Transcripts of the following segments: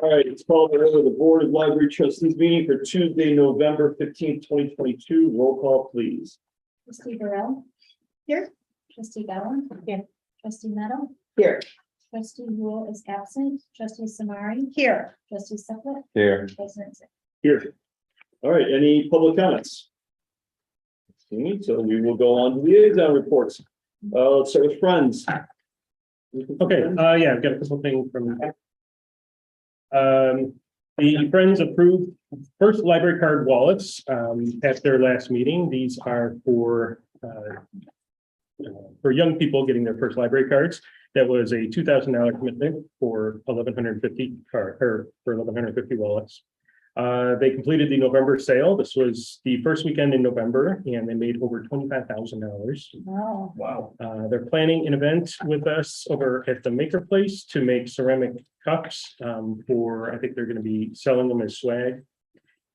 All right, it's called the Board of Library Trustees meeting for Tuesday, November 15th, 2022. Roll call, please. Trustee Burrell. Here. Trustee Ballin. Here. Trustee Meadow. Here. Trustee Rule is absent. Trustee Samari. Here. Trustee Suplet. Here. President Zip. Here. All right, any public comments? So we will go on to liaison reports. Let's start with friends. Okay, yeah, I've got a couple things from the Friends approved first library card wallets at their last meeting. These are for young people getting their first library cards. That was a $2,000 commitment for 1,150 card or for 1,150 wallets. They completed the November sale. This was the first weekend in November, and they made over $25,000. Wow. Wow. They're planning an event with us over at the Maker Place to make ceramic cups for, I think they're going to be selling them as swag.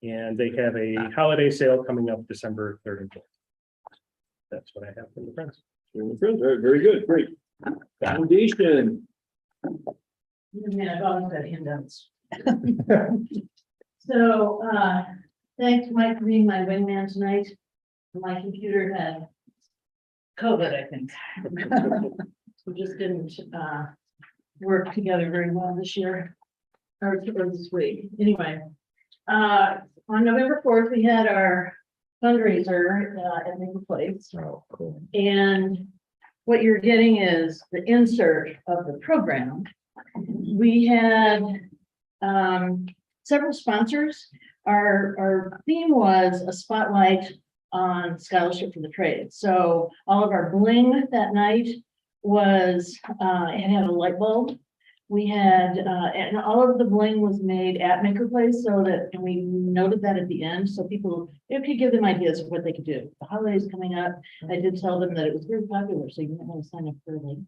And they have a holiday sale coming up December 3rd and 4th. That's what I have from the friends. Very, very good. Great. Foundation. Yeah, I've always got handouts. So, thanks Mike for being my wingman tonight. My computer had COVID, I think. We just didn't, work together very well this year, or this week. Anyway, on November 4th, we had our fundraiser, at Maple Place. Oh, cool. And what you're getting is the insert of the program. We had several sponsors. Our theme was a spotlight on scholarship for the trades. So all of our bling that night was, it had a light bulb. We had, and all of the bling was made at Maker Place, so that, and we noted that at the end, so people, it could give them ideas of what they could do. The holidays coming up, I did tell them that it was very popular, so you might want to sign up early.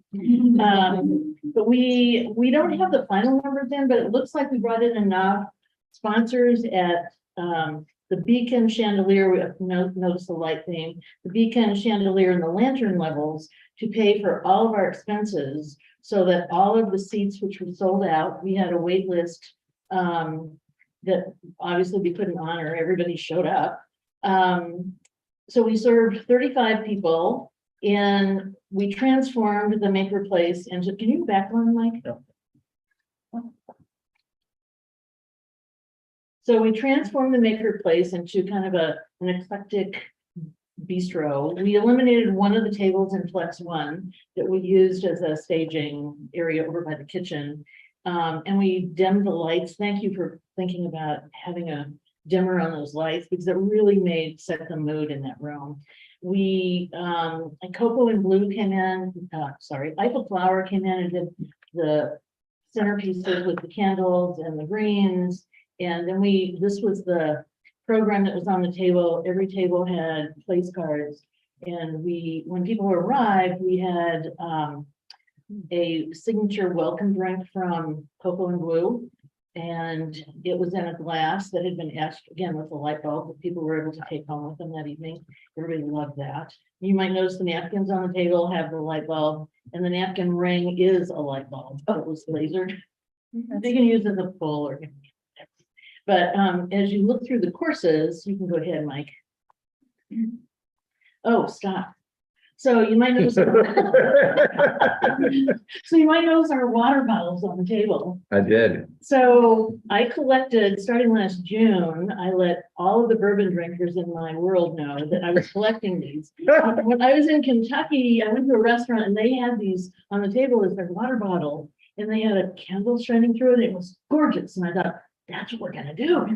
But we don't have the final numbers in, but it looks like we brought in enough sponsors at the beacon chandelier. We have noticed the light theme, the beacon chandelier and the lantern levels to pay for all of our expenses, so that all of the seats which were sold out, we had a wait list that obviously we couldn't honor. Everybody showed up. So we served 35 people and we transformed the Maker Place into, can you back one, Mike? Yeah. So we transformed the Maker Place into kind of an eclectic bistro. We eliminated one of the tables in Flex One that we used as a staging area over by the kitchen. And we dimmed the lights. Thank you for thinking about having a dimmer on those lights, because it really set the mood in that room. We, and Cocoa and Blue came in, Eiffel Flower came in and did the centerpieces with the candles and the greens. And then this was the program that was on the table. Every table had place cards. And when people arrived, we had a signature welcome drink from Cocoa and Blue. And it was in a glass that had been etched again with a light bulb that people were able to take home with them that evening. Everybody loved that. You might notice the napkins on the table have the light bulb, and the napkin ring is a light bulb. It was lasered. They can use it as a pull or. But as you look through the courses, you can go ahead, Mike. Oh, stop. So you might notice. So you might notice our water bottles on the table. I did. So I collected, starting last June, I let all of the bourbon drinkers in my world know that I was collecting these. When I was in Kentucky, I went to a restaurant and they had these on the table as their water bottle. And they had a candle shining through it. It was gorgeous. And I thought, that's what we're gonna do.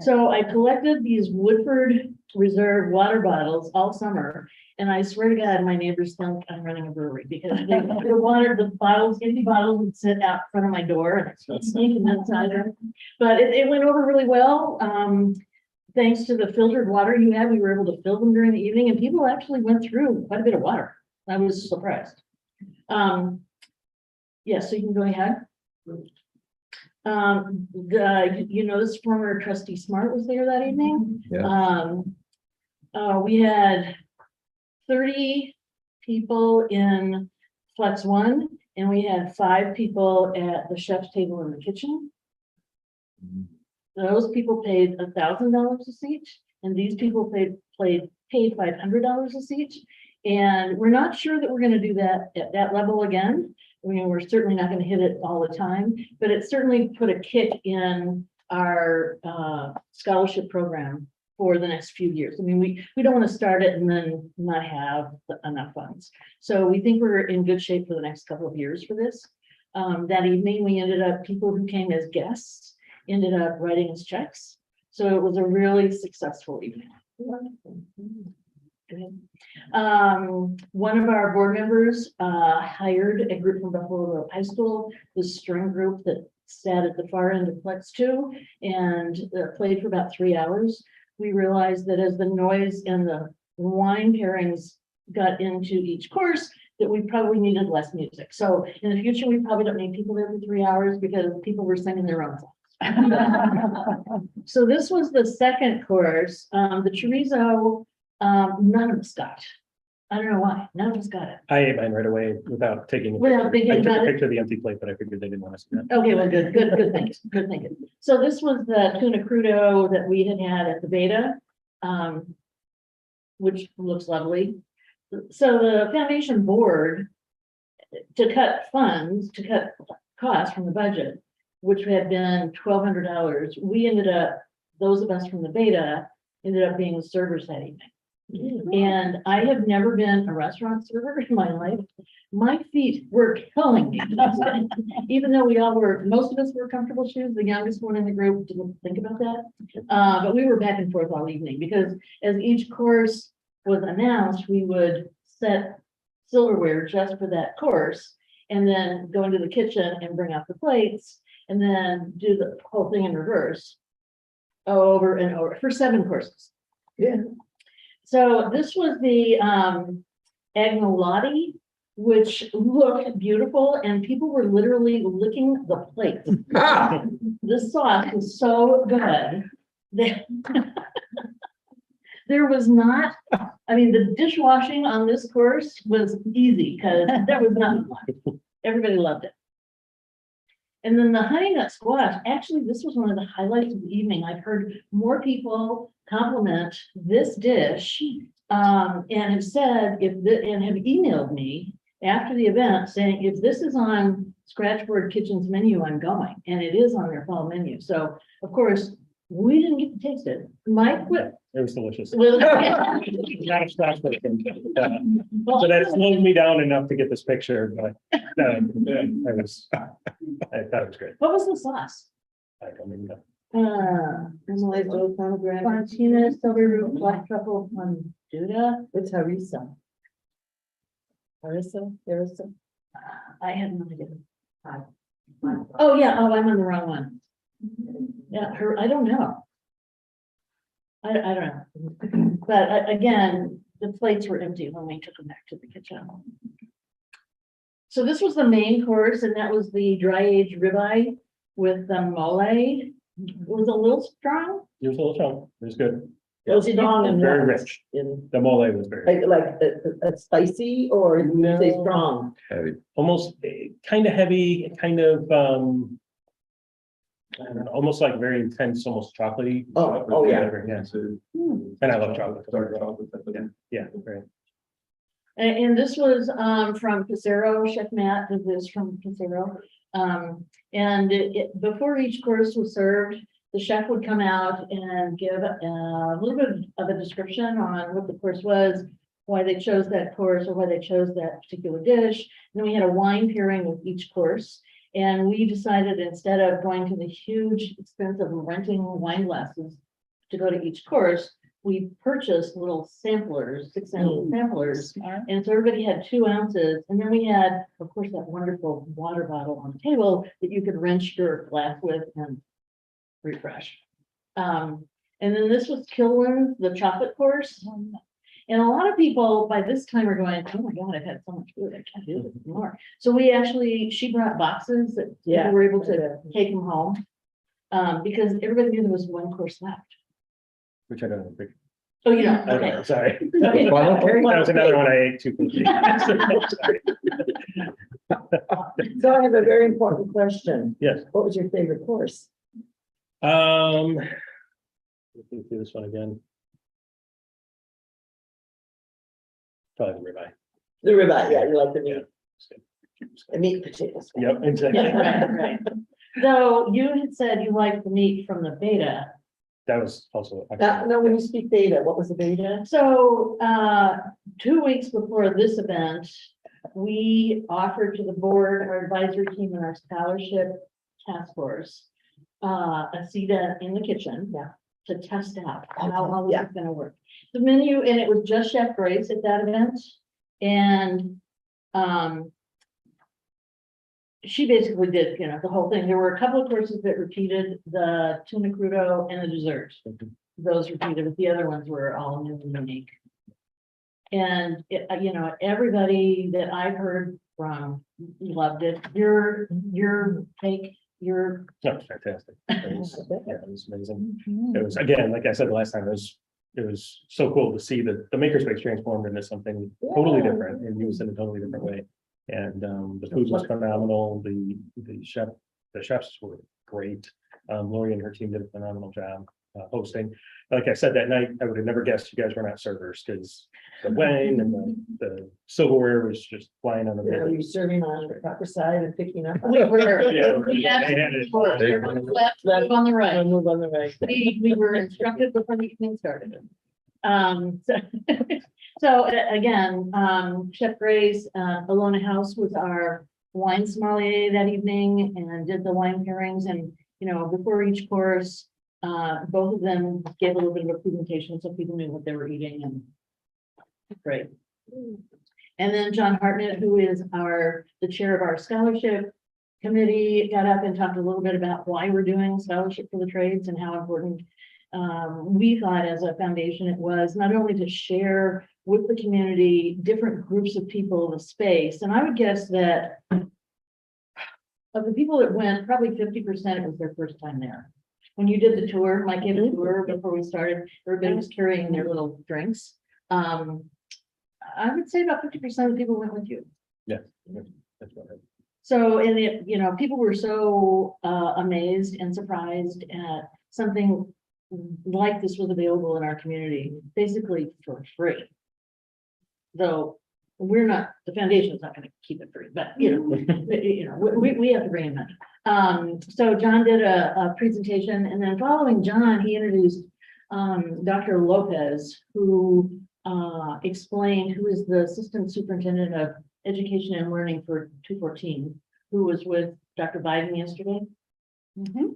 So I collected these Woodford Reserve water bottles all summer. And I swear to God, my neighbors think I'm running a brewery, because the bottles, empty bottles would sit out front of my door and I'd sneak them inside there. But it went over really well. Thanks to the filtered water you had, we were able to fill them during the evening, and people actually went through quite a bit of water. I was surprised. Yeah, so you can go ahead. This former trustee Smart was there that evening. Yeah. We had 30 people in Flex One, and we had 5 people at the chef's table in the kitchen. Those people paid $1,000 a seat, and these people paid $500 a seat. And we're not sure that we're gonna do that at that level again. I mean, we're certainly not gonna hit it all the time, but it certainly put a kick in our scholarship program for the next few years. I mean, we don't want to start it and then not have enough funds. So we think we're in good shape for the next couple of years for this. That evening, we ended up, people who came as guests ended up writing us checks. So it was a really successful evening. Good. One of our board members hired a group from Buffalo Grove High School, this string group that sat at the far end of Flex 2 and played for about 3 hours. We realized that as the noise and the wine pairings got into each course, that we probably needed less music. So in the future, we probably don't need people there for 3 hours because people were singing their own songs. So this was the second course, the chorizo, none of us got. I don't know why, none of us got it. I ate mine right away without taking. Without thinking I took about a it? picture of the empty plate, but I figured they didn't want to see that. Okay, well, good thinking, good thinking. So this was the tuna crudo that we had at the beta, which looks lovely. So the foundation board, to cut funds, to cut costs from the budget, which had been $1,200, we ended up, those of us from the beta, ended up being the servers that evening. And I have never been a restaurant server in my life. My feet were killing me. Even though we all were, most of us were comfortable shoes, the youngest one in the group didn't think about that. But we were back and forth all evening because as each course was announced, we would set silverware just for that course and then go into the kitchen and bring out the plates and then do the whole thing in reverse over and over for 7 courses. Yeah. So this was the agnolotti, which looked beautiful, and people were literally licking the plate. The sauce was so good that there was not, I mean, the dishwashing on this course was easy because there was nothing left. Everybody loved it. And then the honey nut squash, actually, this was one of the highlights of the evening. I've heard more people compliment this dish and have said, and have emailed me after the event saying, if this is on Scratchboard Kitchen's menu, I'm going. And it is on their fall menu. So, of course, we didn't get to taste it. Mike, what? It was delicious. Well, Not a scratch, but, so that slowed me down enough to get this picture, but I thought it was great. what was the sauce? I don't even know. Caramelized old pomegranate. Fontina, silver root, black truffle, Fonduta. It's harissa. Harissa. I had no idea. Oh, yeah, oh, I'm on the wrong one. Yeah, I don't know. I don't know. But again, the plates were empty when we took them back to the kitchen. So this was the main course, and that was the dry aged ribeye with the mole. It was a little strong. It was a little strong. It was good. It was strong and Very what? rich. In, The mole was very, like spicy or you say No. strong? almost kind of heavy, kind of, I don't know, almost like very intense, almost chocolatey. Oh, yeah. Whatever, yeah. And I love chocolate. Yeah, right. And this was from Pissarro, Chef Matt did this from Pissarro. And before each course was served, the chef would come out and give a little bit of a description on what the course was, why they chose that course or why they chose that particular dish. And then we had a wine pairing with each course. And we decided instead of going to the huge expense of renting wine glasses to go to each course, we purchased little samplers, 6-ounce samplers. And so everybody had 2 ounces. And then we had, of course, that wonderful water bottle on the table that you could rinse your glass with and refresh. And then this was Kilwin's, the chocolate course. And a lot of people by this time are going, oh my God, I've had so much food, I can't do this anymore. So she brought boxes that people were able to take them home. Because everybody knew there was 1 course left. Which I don't know. Oh, yeah, okay. Okay, sorry. Okay. That was another one I ate too quickly. Sorry. So I have a very important question. Yes, What was your favorite course? Looking through this one again. Probably the ribeye. The ribeye, yeah, you like the meat, Yeah. the meat potatoes. Yep, exactly. Yeah, right, right. So you had said you liked the meat from the beta. That was also. No, when you speak beta, what was the beta? So 2 weeks before this event, we offered to the board, our advisory team and our scholarship task force, a seat in the kitchen. Yeah. To test out Okay, how all this yeah. is gonna work. The menu, and it was just Chef Grace at that event. And she basically did, the whole thing. There were a couple of courses that repeated, the tuna crudo and the dessert. Those repeated, but the other ones were all new and unique. And everybody that I've heard from loved it. Your take, your. No, fantastic. It was amazing. It was, again, like I said the last time, it was so cool to see that the makerspace transformed into something totally Yeah. different and used in a totally different way. And the food was phenomenal. The chefs were great. Lori and her team did a phenomenal job hosting. Like I said that night, I would have never guessed you guys were not servers, because the wine and the silverware was just flying on the Are bed. you serving on the proper side and picking up? We were. Yeah, We they absolutely had it. were. Everyone left, move on the right. Move on the right. We were instructed before the evening started. So again, Chef Grace, Alona House was our wine sommelier that evening and did the wine pairings, and, before each course, both of them gave a little bit of a presentation so people knew what they were eating, and great. And then John Hartnett, who is the chair of our scholarship committee, got up and talked a little bit about why we're doing scholarship for the trades and how important we thought as a foundation it was, not only to share with the community different groups of people in the space. And I would guess that of the people that went, probably 50% it was their first time there. When you did the tour, Mike gave a tour before we started, everybody was carrying their little drinks. I would say about 50% of people went with you. Yeah. That's right. So, and people were so amazed and surprised at something like this was available in our community, basically for free. Though we're not, the foundation's not gonna keep it free, but we have to bring in money. So John did a presentation, and then following John, he introduced Dr. Lopez, who explained, who is the assistant superintendent of education and learning for 214, who was with Dr. Biden yesterday.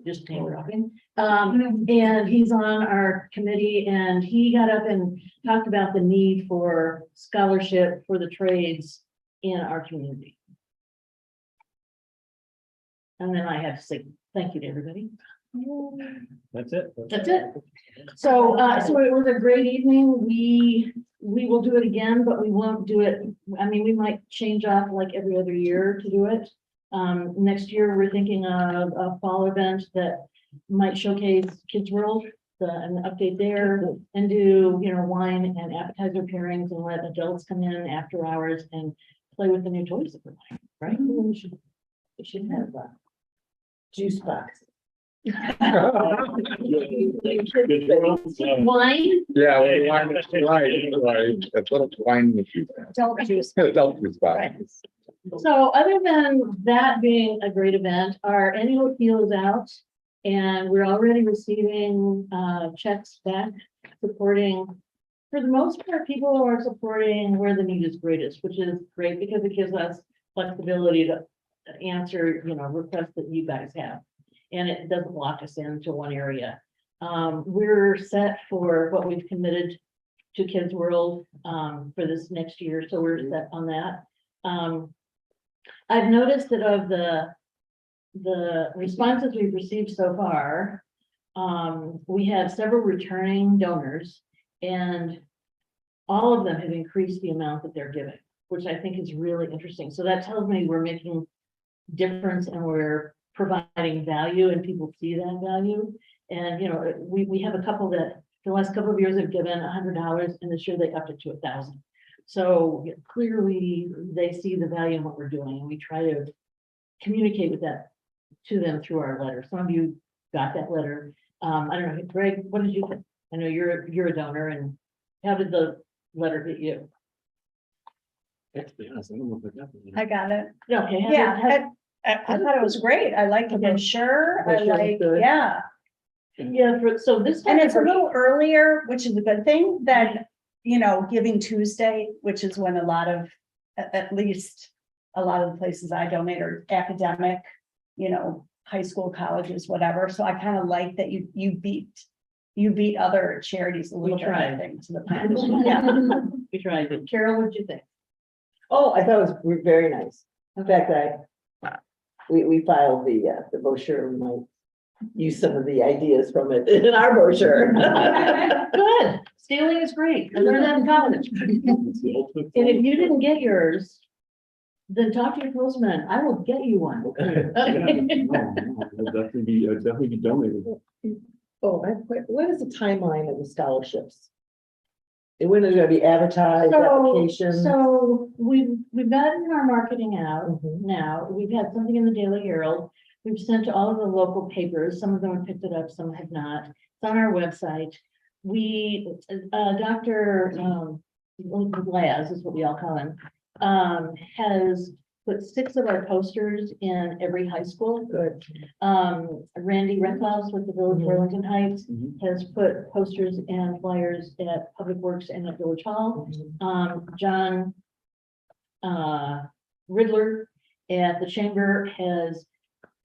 Just name dropping. And he's on our committee, and he got up and talked about the need for scholarship for the trades in our community. And then I have to say thank you to everybody. That's it. That's it. So it was a great evening. We will do it again, but we won't do it. I mean, we might change up like every other year to do it. Next year, we're thinking of a fall event that might showcase Kids World, an update there, and do, wine and appetizer pairings, and let adults come in after hours and play with the new toys that we're buying, right? We should have a juice box. Wine, Yeah, well, wine is right. That's what wine with you. Adult juice. Adult juice box. so other than that being a great event, our annual appeal is out. And we're already receiving checks back supporting, for the most part, people are supporting where the need is greatest, which is great because it gives us flexibility to answer, requests that you guys have. And it doesn't lock us into one area. We're set for what we've committed to Kids World for this next year, so we're set on that. I've noticed that of the responses we've received so far, we have several returning donors, and all of them have increased the amount that they're giving, which I think is really interesting. So that tells me we're making difference and we're providing value, and people see that value. And we have a couple that the last couple of years have given $100, and this year they upped it to 1,000. So clearly they see the value in what we're doing, and we try to communicate with that to them through our letter. Some of you got that letter. I don't know, Greg, what did you think? I know you're a donor, and how did the letter hit you? To be honest, I don't know if I got that. I got it. Okay. Yeah, I thought it was great. I like the brochure. I Brochure was like, good. yeah. Yeah, so this. And it's a little earlier, which is a good thing, than, Giving Tuesday, which is when a lot of, at least a lot of the places I donate are academic, high school, colleges, whatever. So I kind of like that you beat other charities a little bit, I tried. think, to the punch. Yeah. We tried. Carol, what'd you think? Oh, I thought it was very nice. In fact, we filed the brochure. We might use some of the ideas from it in our brochure. Good, stealing is great. I learned that in college. It's the ultimate And if form. you didn't get yours, then talk to your postman. I will get you one. Yeah, no, I'll definitely be donated. Oh, what is the timeline of the scholarships? And when is it gonna be advertised, applications? So we've gotten our marketing out Mhm. now. We've had something in the Daily Herald. We've sent to all of the local papers. Some of them have picked it up, some have not. It's on our website. Dr. Laz is what we all call him, has put 6 of our posters in every high school. Good. Randy Reckhouse with the Village of Mhm. Arlington Heights Mhm. has put posters and flyers at Public Works and at Village Hall. John Riddler at the Chamber has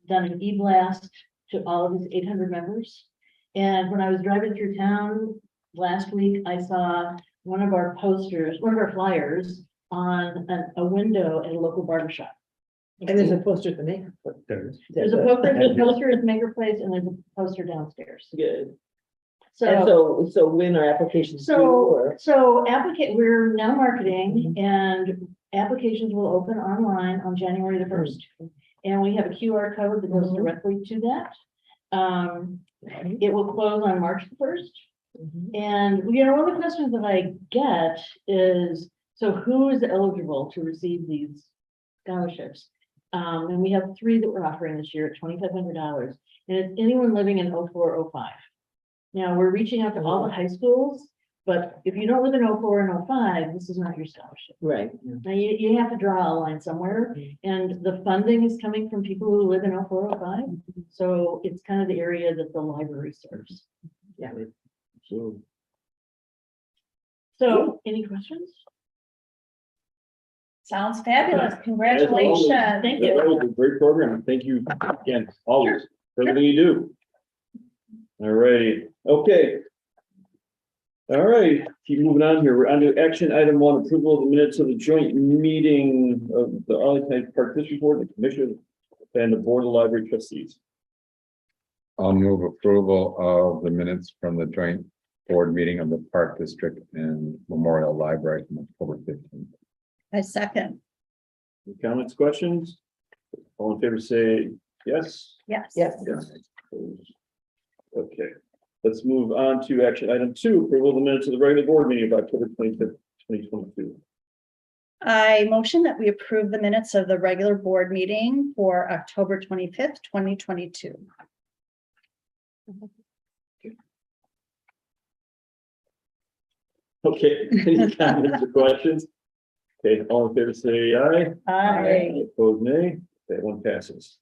done an e-blast to all of his 800 members. And when I was driving through town last week, I saw one of our flyers on a window at a local barber shop. And there's a poster at the maker. There's a poster at Maker Place and there's a poster downstairs. Good. So. And so when are applications due, or? We're now marketing and applications will open online on January the 1st. And we have a QR code that goes Mhm. directly to that. It will close on March the 1st. Mhm. And, one of the questions that I get is, so who is eligible to receive these scholarships? And we have 3 that we're offering this year at $2,500. And it's anyone living in 0405. Now, we're reaching out to all the high schools, but if you don't live in 04 and 05, this is not your scholarship. Right. Now, you have to draw a line somewhere, and the funding is coming from people who live in 04, 05. So it's kind of the area that the library serves. Yeah. So, any questions? Sounds fabulous. Congratulations. Thank you. That was a great program. Thank you again, always, for everything you do. All right, okay. All right, keep moving on here. We're on to action item 1, approval of the minutes of the joint meeting of the Arlington Park District Board, the Commission, and the Board of Library Trustees. I'll move approval of the minutes from the joint board meeting of the Park District and Memorial Library from October 15th. I second. Any comments, questions? All in favor, say yes. Yes. Yes. Yes. Okay, let's move on to action item 2, approval of the minutes of the regular board meeting of October 25th, 2022. I motion that we approve the minutes of the regular board meeting for October 25th, 2022. Okay, any comments or questions? Okay, all in favor, say aye. Aye. Opposed, nay. That one passes.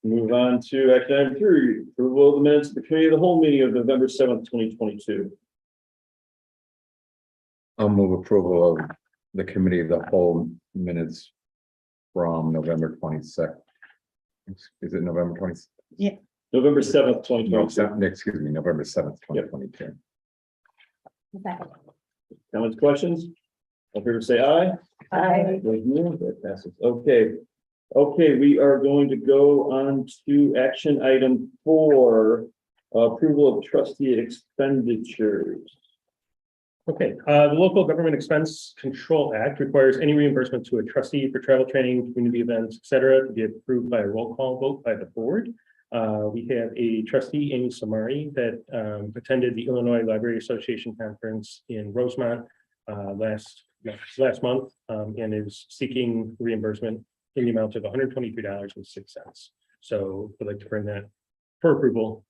Move on to action item 3, approval of the minutes of the committee of the whole meeting of November 7th, 2022. I'll move approval of the committee of the whole minutes from November 22nd. Is it November 20th? November 7th, 2022. Excuse me, November 7th, 2022. Comments, questions? All in favor, say aye. Aye. Opposed, nay. That passes. Okay, we are going to go on to action item 4, approval of trustee expenditures. Okay, the Local Government Expense Control Act requires any reimbursement to a trustee for travel training, community events, et cetera, to be approved by a roll call vote by the board. We have a trustee, Amy Samari, that attended the Illinois Library Association conference in Rosemont last month and is seeking reimbursement in the amount of $123.06. So I'd like to bring that for approval,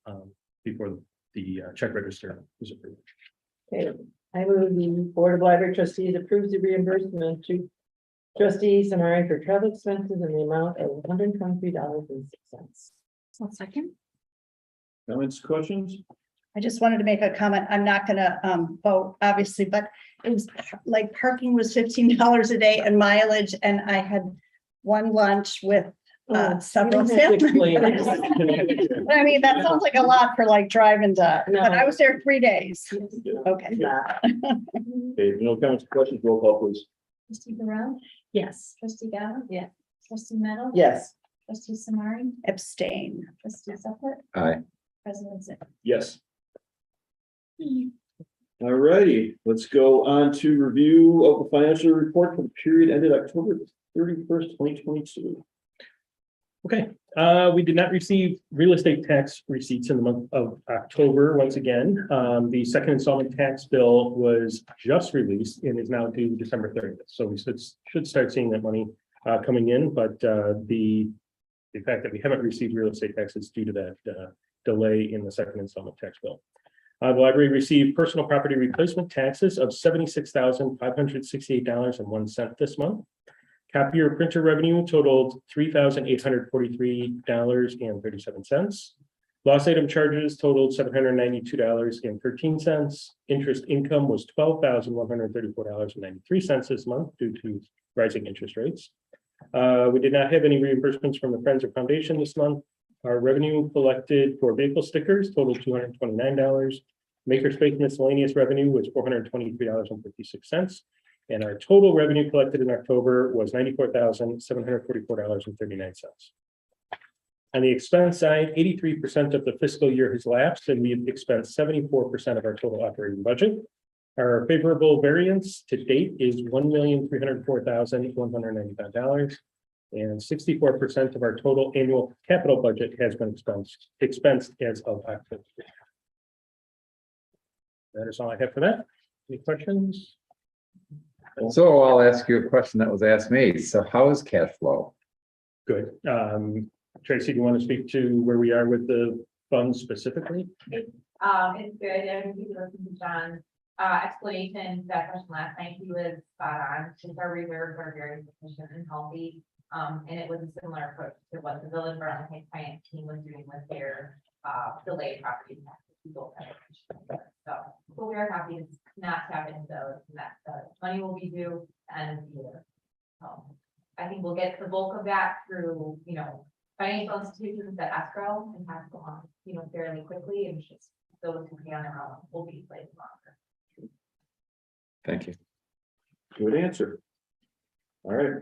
before the check register is approved. Okay, I move the Board of Library Trustees approves the reimbursement to trustees Samari for travel expenses in the amount of $123.06. One second. Comments, questions? I just wanted to make a comment. I'm not gonna vote, obviously, but it was like parking was $15 a day and mileage, and I had one lunch with several You don't have to family explain members. it. I mean, that sounds like a lot for like driving to, No. but I was there 3 days. Okay. Nah. Okay, no comments, questions, roll call please. Trustee Barone, Yes. trustee Gavin. Yeah. Trustee Meadow. Yes, Trustee Samari, Abstain. trustee Supplet, Aye. president Zip. Yes. All righty, let's go on to review of the financial report for the period ended October 31st, 2022. Okay, we did not receive real estate tax receipts in the month of October. Once again, the second installment tax bill was just released and is now due December 30th. So we should start seeing that money coming in, but the fact that we haven't received real estate taxes due to that delay in the second installment tax bill. The library received personal property replacement taxes of $76,568.01 this month. Copier printer revenue totaled $3,843.37. Lost item charges totaled $792.13. Interest income was $12,134.93 this month due to rising interest rates. We did not have any reimbursements from the Friends or Foundation this month. Our revenue collected for vehicle stickers totaled $229. Makerspace miscellaneous revenue was $423.56. And our total revenue collected in October was $94,744.39. On the expense side, 83% of the fiscal year has lapsed, and we've expensed 74% of our total operating budget. Our favorable variance to date is $1,304,195. And 64% of our total annual capital budget has been expensed as of October. That is all I have for that. Any questions? So I'll ask you a question that was asked me. So how is cash flow? Good. Tracy, do you want to speak to where we are with the funds specifically? It's good. Everybody listened to John's explanation to that question last night. He was spot on. Since our reserves are very sufficient and healthy. And it was a similar approach to what the village Berlin Heights finance team was doing with their delayed property taxes. So we are happy to not tap into those, and that money will be due end of the year. I think we'll get the bulk of that through, financial institutions that escrow and pass along, fairly quickly, and just those who pay on their own will be played longer. Thank you. Good answer. All right.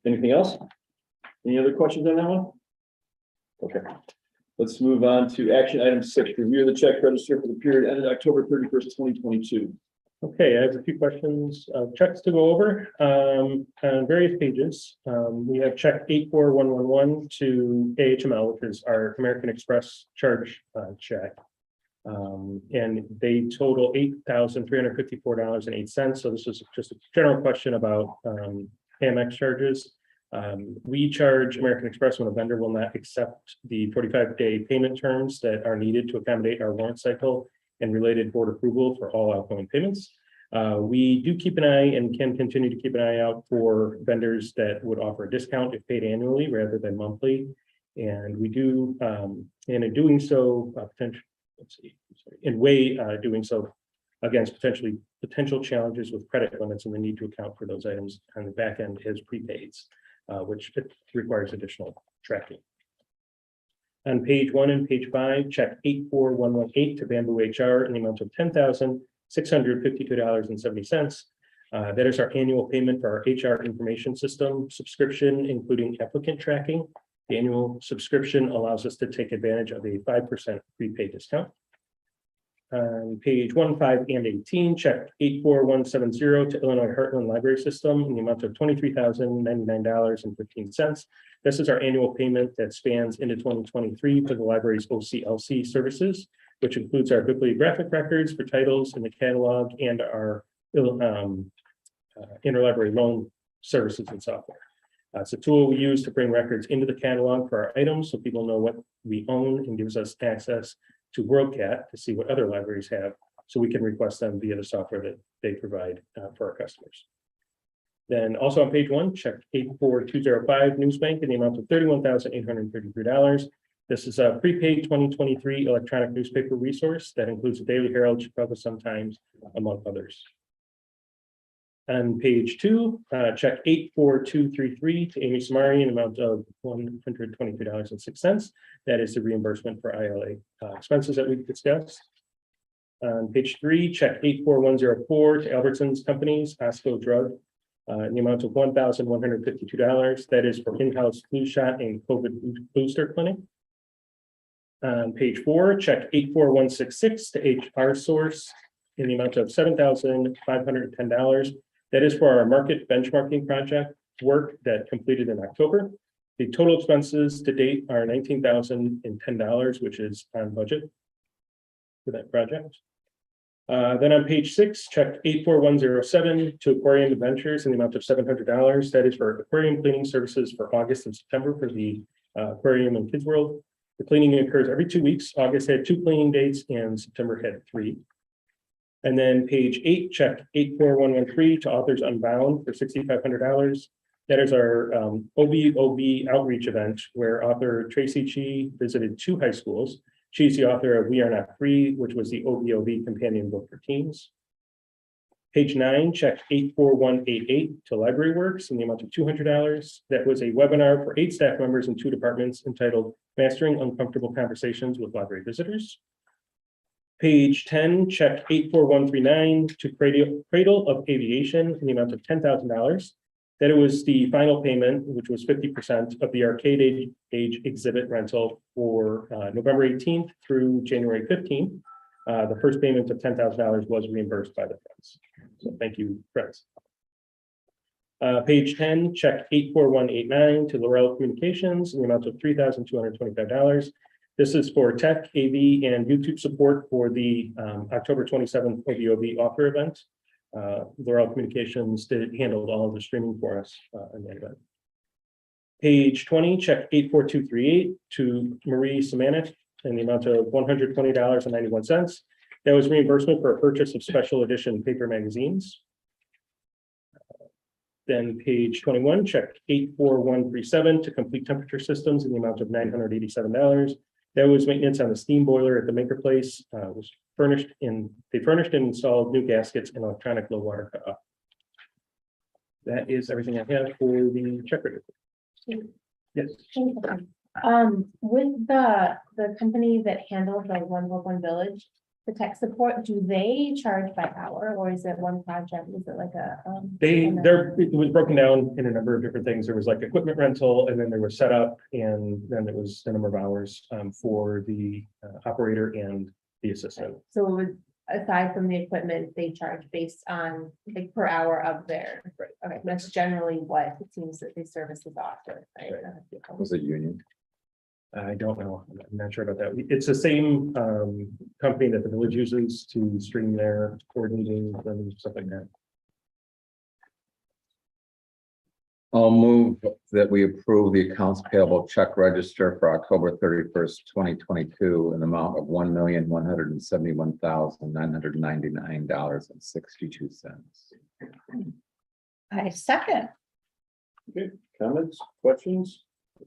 Anything else? Any other questions on that one? Okay. Let's move on to action item 6, review the check register for the period ended October 31st, 2022. Okay, I have a few questions, checks to go over on various pages. We have check 84111 to AHML, which is our American Express charge check. And they total $8,354.08. So this is just a general question about Amex charges. We charge American Express when a vendor will not accept the 45-day payment terms that are needed to accommodate our warrant cycle and related board approval for all outgoing payments. We do keep an eye and can continue to keep an eye out for vendors that would offer a discount if paid annually rather than monthly. And we do, and in doing so, doing so against potential challenges with credit limits and the need to account for those items on the back end as prepaids, which requires additional tracking. On page 1 and page 5, check 84118 to Bamboo HR in the amount of $10,652.70. That is our annual payment for our HR information system subscription, including applicant tracking. The annual subscription allows us to take advantage of a 5% prepaid discount. On page 1, 5, and 18, check 84170 to Illinois Heartland Library System in the amount of $23,099.15. This is our annual payment that spans into 2023 for the library's OCLC services, which includes our bibliographic records for titles in the catalog and our interlibrary loan services and software. It's a tool we use to bring records into the catalog for our items so people know what we own and gives us access to WorldCat to see what other libraries have, so we can request them via the software that they provide for our customers. Then also on page 1, check 84205 Newsbank in the amount of $31,833. This is a prepaid 2023 electronic newspaper resource that includes the Daily Herald, Chicago Sun-Times, among others. On page 2, check 84233 to Amy Samari in an amount of $123.06. That is the reimbursement for ILA expenses that we've discussed. On page 3, check 84104 to Albertsons Companies, Osco Drug, in the amount of $1,152. That is for in-house flu shot and COVID booster clinic. On page 4, check 84166 to HR Source in the amount of $7,510. That is for our market benchmarking project work that completed in October. The total expenses to date are $19,010, which is on budget for that project. Then on page 6, check 84107 to Aquarium Adventures in the amount of $700. That is for aquarium cleaning services for August and September for the aquarium and Kids World. The cleaning occurs every 2 weeks. August had 2 cleaning dates and September had 3. And then page 8, check 84113 to Authors Unbound for $6,500. That is our OBOB outreach event where author Tracy Chi visited 2 high schools. She's the author of We Are Not Free, which was the OBOB companion book for teens. Page 9, check 84188 to Library Works in the amount of $200. That was a webinar for 8 staff members in 2 departments entitled Mastering Uncomfortable Conversations with Library Visitors. Page 10, check 84139 to Cradle of Aviation in the amount of $10,000. That it was the final payment, which was 50% of the Arcade Age exhibit rental for November 18th through January 15th. The first payment of $10,000 was reimbursed by the Friends. So thank you, Friends. Page 10, check 84189 to Laurel Communications in the amount of $3,225. This is for tech, AV, and YouTube support for the October 27th OBOB author event. Laurel Communications handled all of the streaming for us in that event. Page 20, check 84238 to Marie Semanek in the amount of $120.91. That was reimbursement for a purchase of special edition paper magazines. Then page 21, check 84137 to Complete Temperature Systems in the amount of $987. That was maintenance on the steam boiler at the Maker Place. Was furnished and and installed new gaskets and electronic low water cutoff. That is everything I have for the check record. Yes. With the company that handles like One Village, the tech support, do they charge by hour or is it one project? Is it like a? It was broken down in a number of different things. There was like equipment rental, and then there was setup, and then there was the number of hours for the operator and the assistant. So it would, aside from the equipment, they charge based on like per hour of their. Right. Okay, that's generally what it seems that these services offer, right? Was it union? I don't know. I'm not sure about that. It's the same company that the village uses to stream their board meetings and stuff like that. I'll move that we approve the accounts payable check register for October 31st, 2022 in the amount of $1,171,999.62. I second. Okay, comments, questions?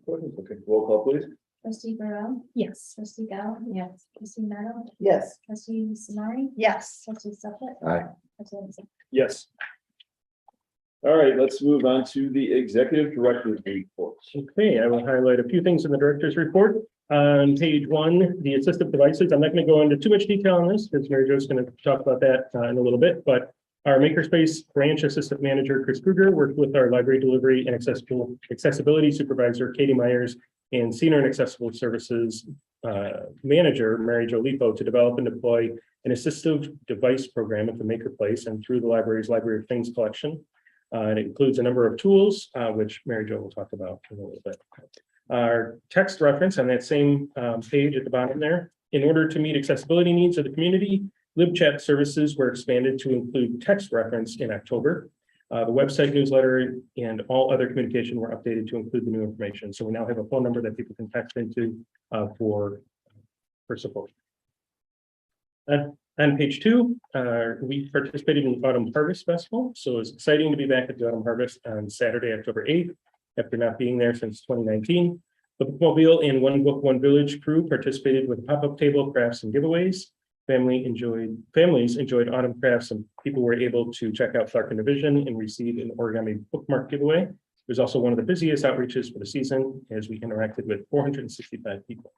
Okay, roll call please. Trustee Burrell? Yes. Trustee Gao? Yes. Trustee Meadow? Yes, Trustee Samari? Yes. Trustee Supplet? Aye. Trustee Benson? Yes. All right, let's move on to the executive director's reports. Okay, I will highlight a few things in the director's report. On page 1, the assistive devices. I'm not going to go into too much detail on this because Mary Jo's going to talk about that in a little bit, but our Makerspace branch assistant manager, Chris Kruger, worked with our library delivery and accessibility supervisor, Katie Myers, and senior and accessible services manager, Mary Jo Lipo, to develop and deploy an assistive device program at the Maker Place and through the library's Library of Things collection. It includes a number of tools, which Mary Jo will talk about in a little bit. Our text reference on that same page at the bottom there. In order to meet accessibility needs of the community, LibChat services were expanded to include text reference in October. The website newsletter and all other communication were updated to include the new information. So we now have a phone number that people can text into for support. On page 2, we participated in the Autumn Harvest Festival. So it's exciting to be back at the Autumn Harvest on Saturday, October 8th, after not being there since 2019. The Bookmobile and One Book, One Village crew participated with a pop-up table, crafts, and giveaways. Families enjoyed autumn crafts, and people were able to check out Clark and Division and receive an origami bookmark giveaway. It was also one of the busiest outreaches for the season, as we interacted with 465 people.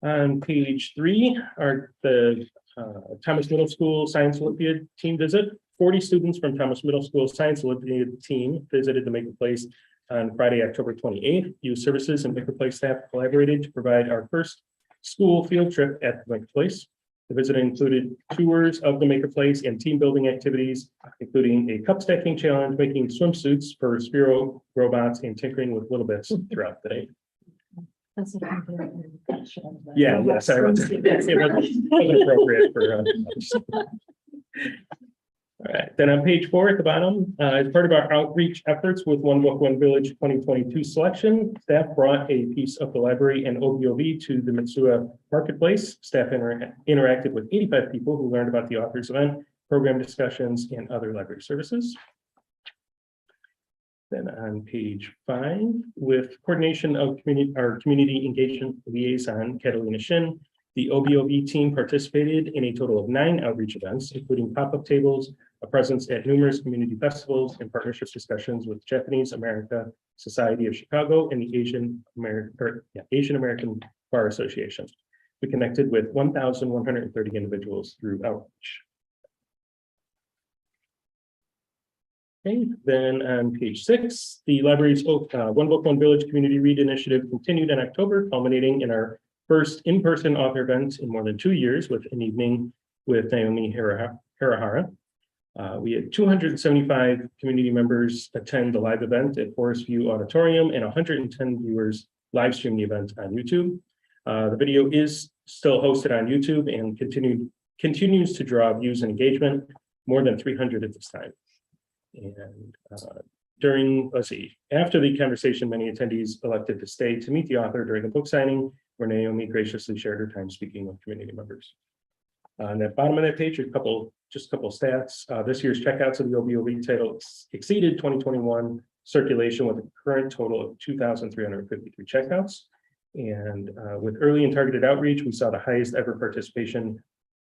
On page 3 are the Thomas Middle School Science Olympiad team visit. 40 students from Thomas Middle School Science Olympiad team visited the Maker Place on Friday, October 28th. Youth Services and Maker Place staff collaborated to provide our first school field trip at the Maker Place. The visit included tours of the Maker Place and team building activities, including a cup stacking challenge, making swimsuits for Spiro robots, and tinkering with little bits throughout the day. That's a Yeah, yeah, sorry. It wasn't appropriate for. All right, then on page 4 at the bottom, as part of our outreach efforts with One Book, One Village 2022 selection, staff brought a piece of the library and OBOV to the Mitsua Marketplace. Staff interacted with 85 people who learned about the author's event, program discussions, and other library services. Then on page 5, with coordination of our community engagement liaison, Catalina Shin, the OBOV team participated in a total of 9 outreach events, including pop-up tables, a presence at numerous community festivals, and partnership discussions with Japanese America Society of Chicago and the Asian American Bar Association. We connected with 1,130 individuals through outreach. Okay, then on page 6, the library's One Book, One Village Community Read Initiative continued in October, culminating in our first in-person author event in more than 2 years with an evening with Naomi Hirahara. We had 275 community members attend the live event at Forest View Auditorium and 110 viewers live stream the event on YouTube. The video is still hosted on YouTube and continues to draw views and engagement, more than 300 at this time. And after the conversation, many attendees elected to stay to meet the author during a book signing, where Naomi graciously shared her time speaking with community members. On the bottom of that page, just a couple stats. This year's checkouts of the OBOV title exceeded 2021 circulation with a current total of 2,353 checkouts. And with early and targeted outreach, we saw the highest ever participation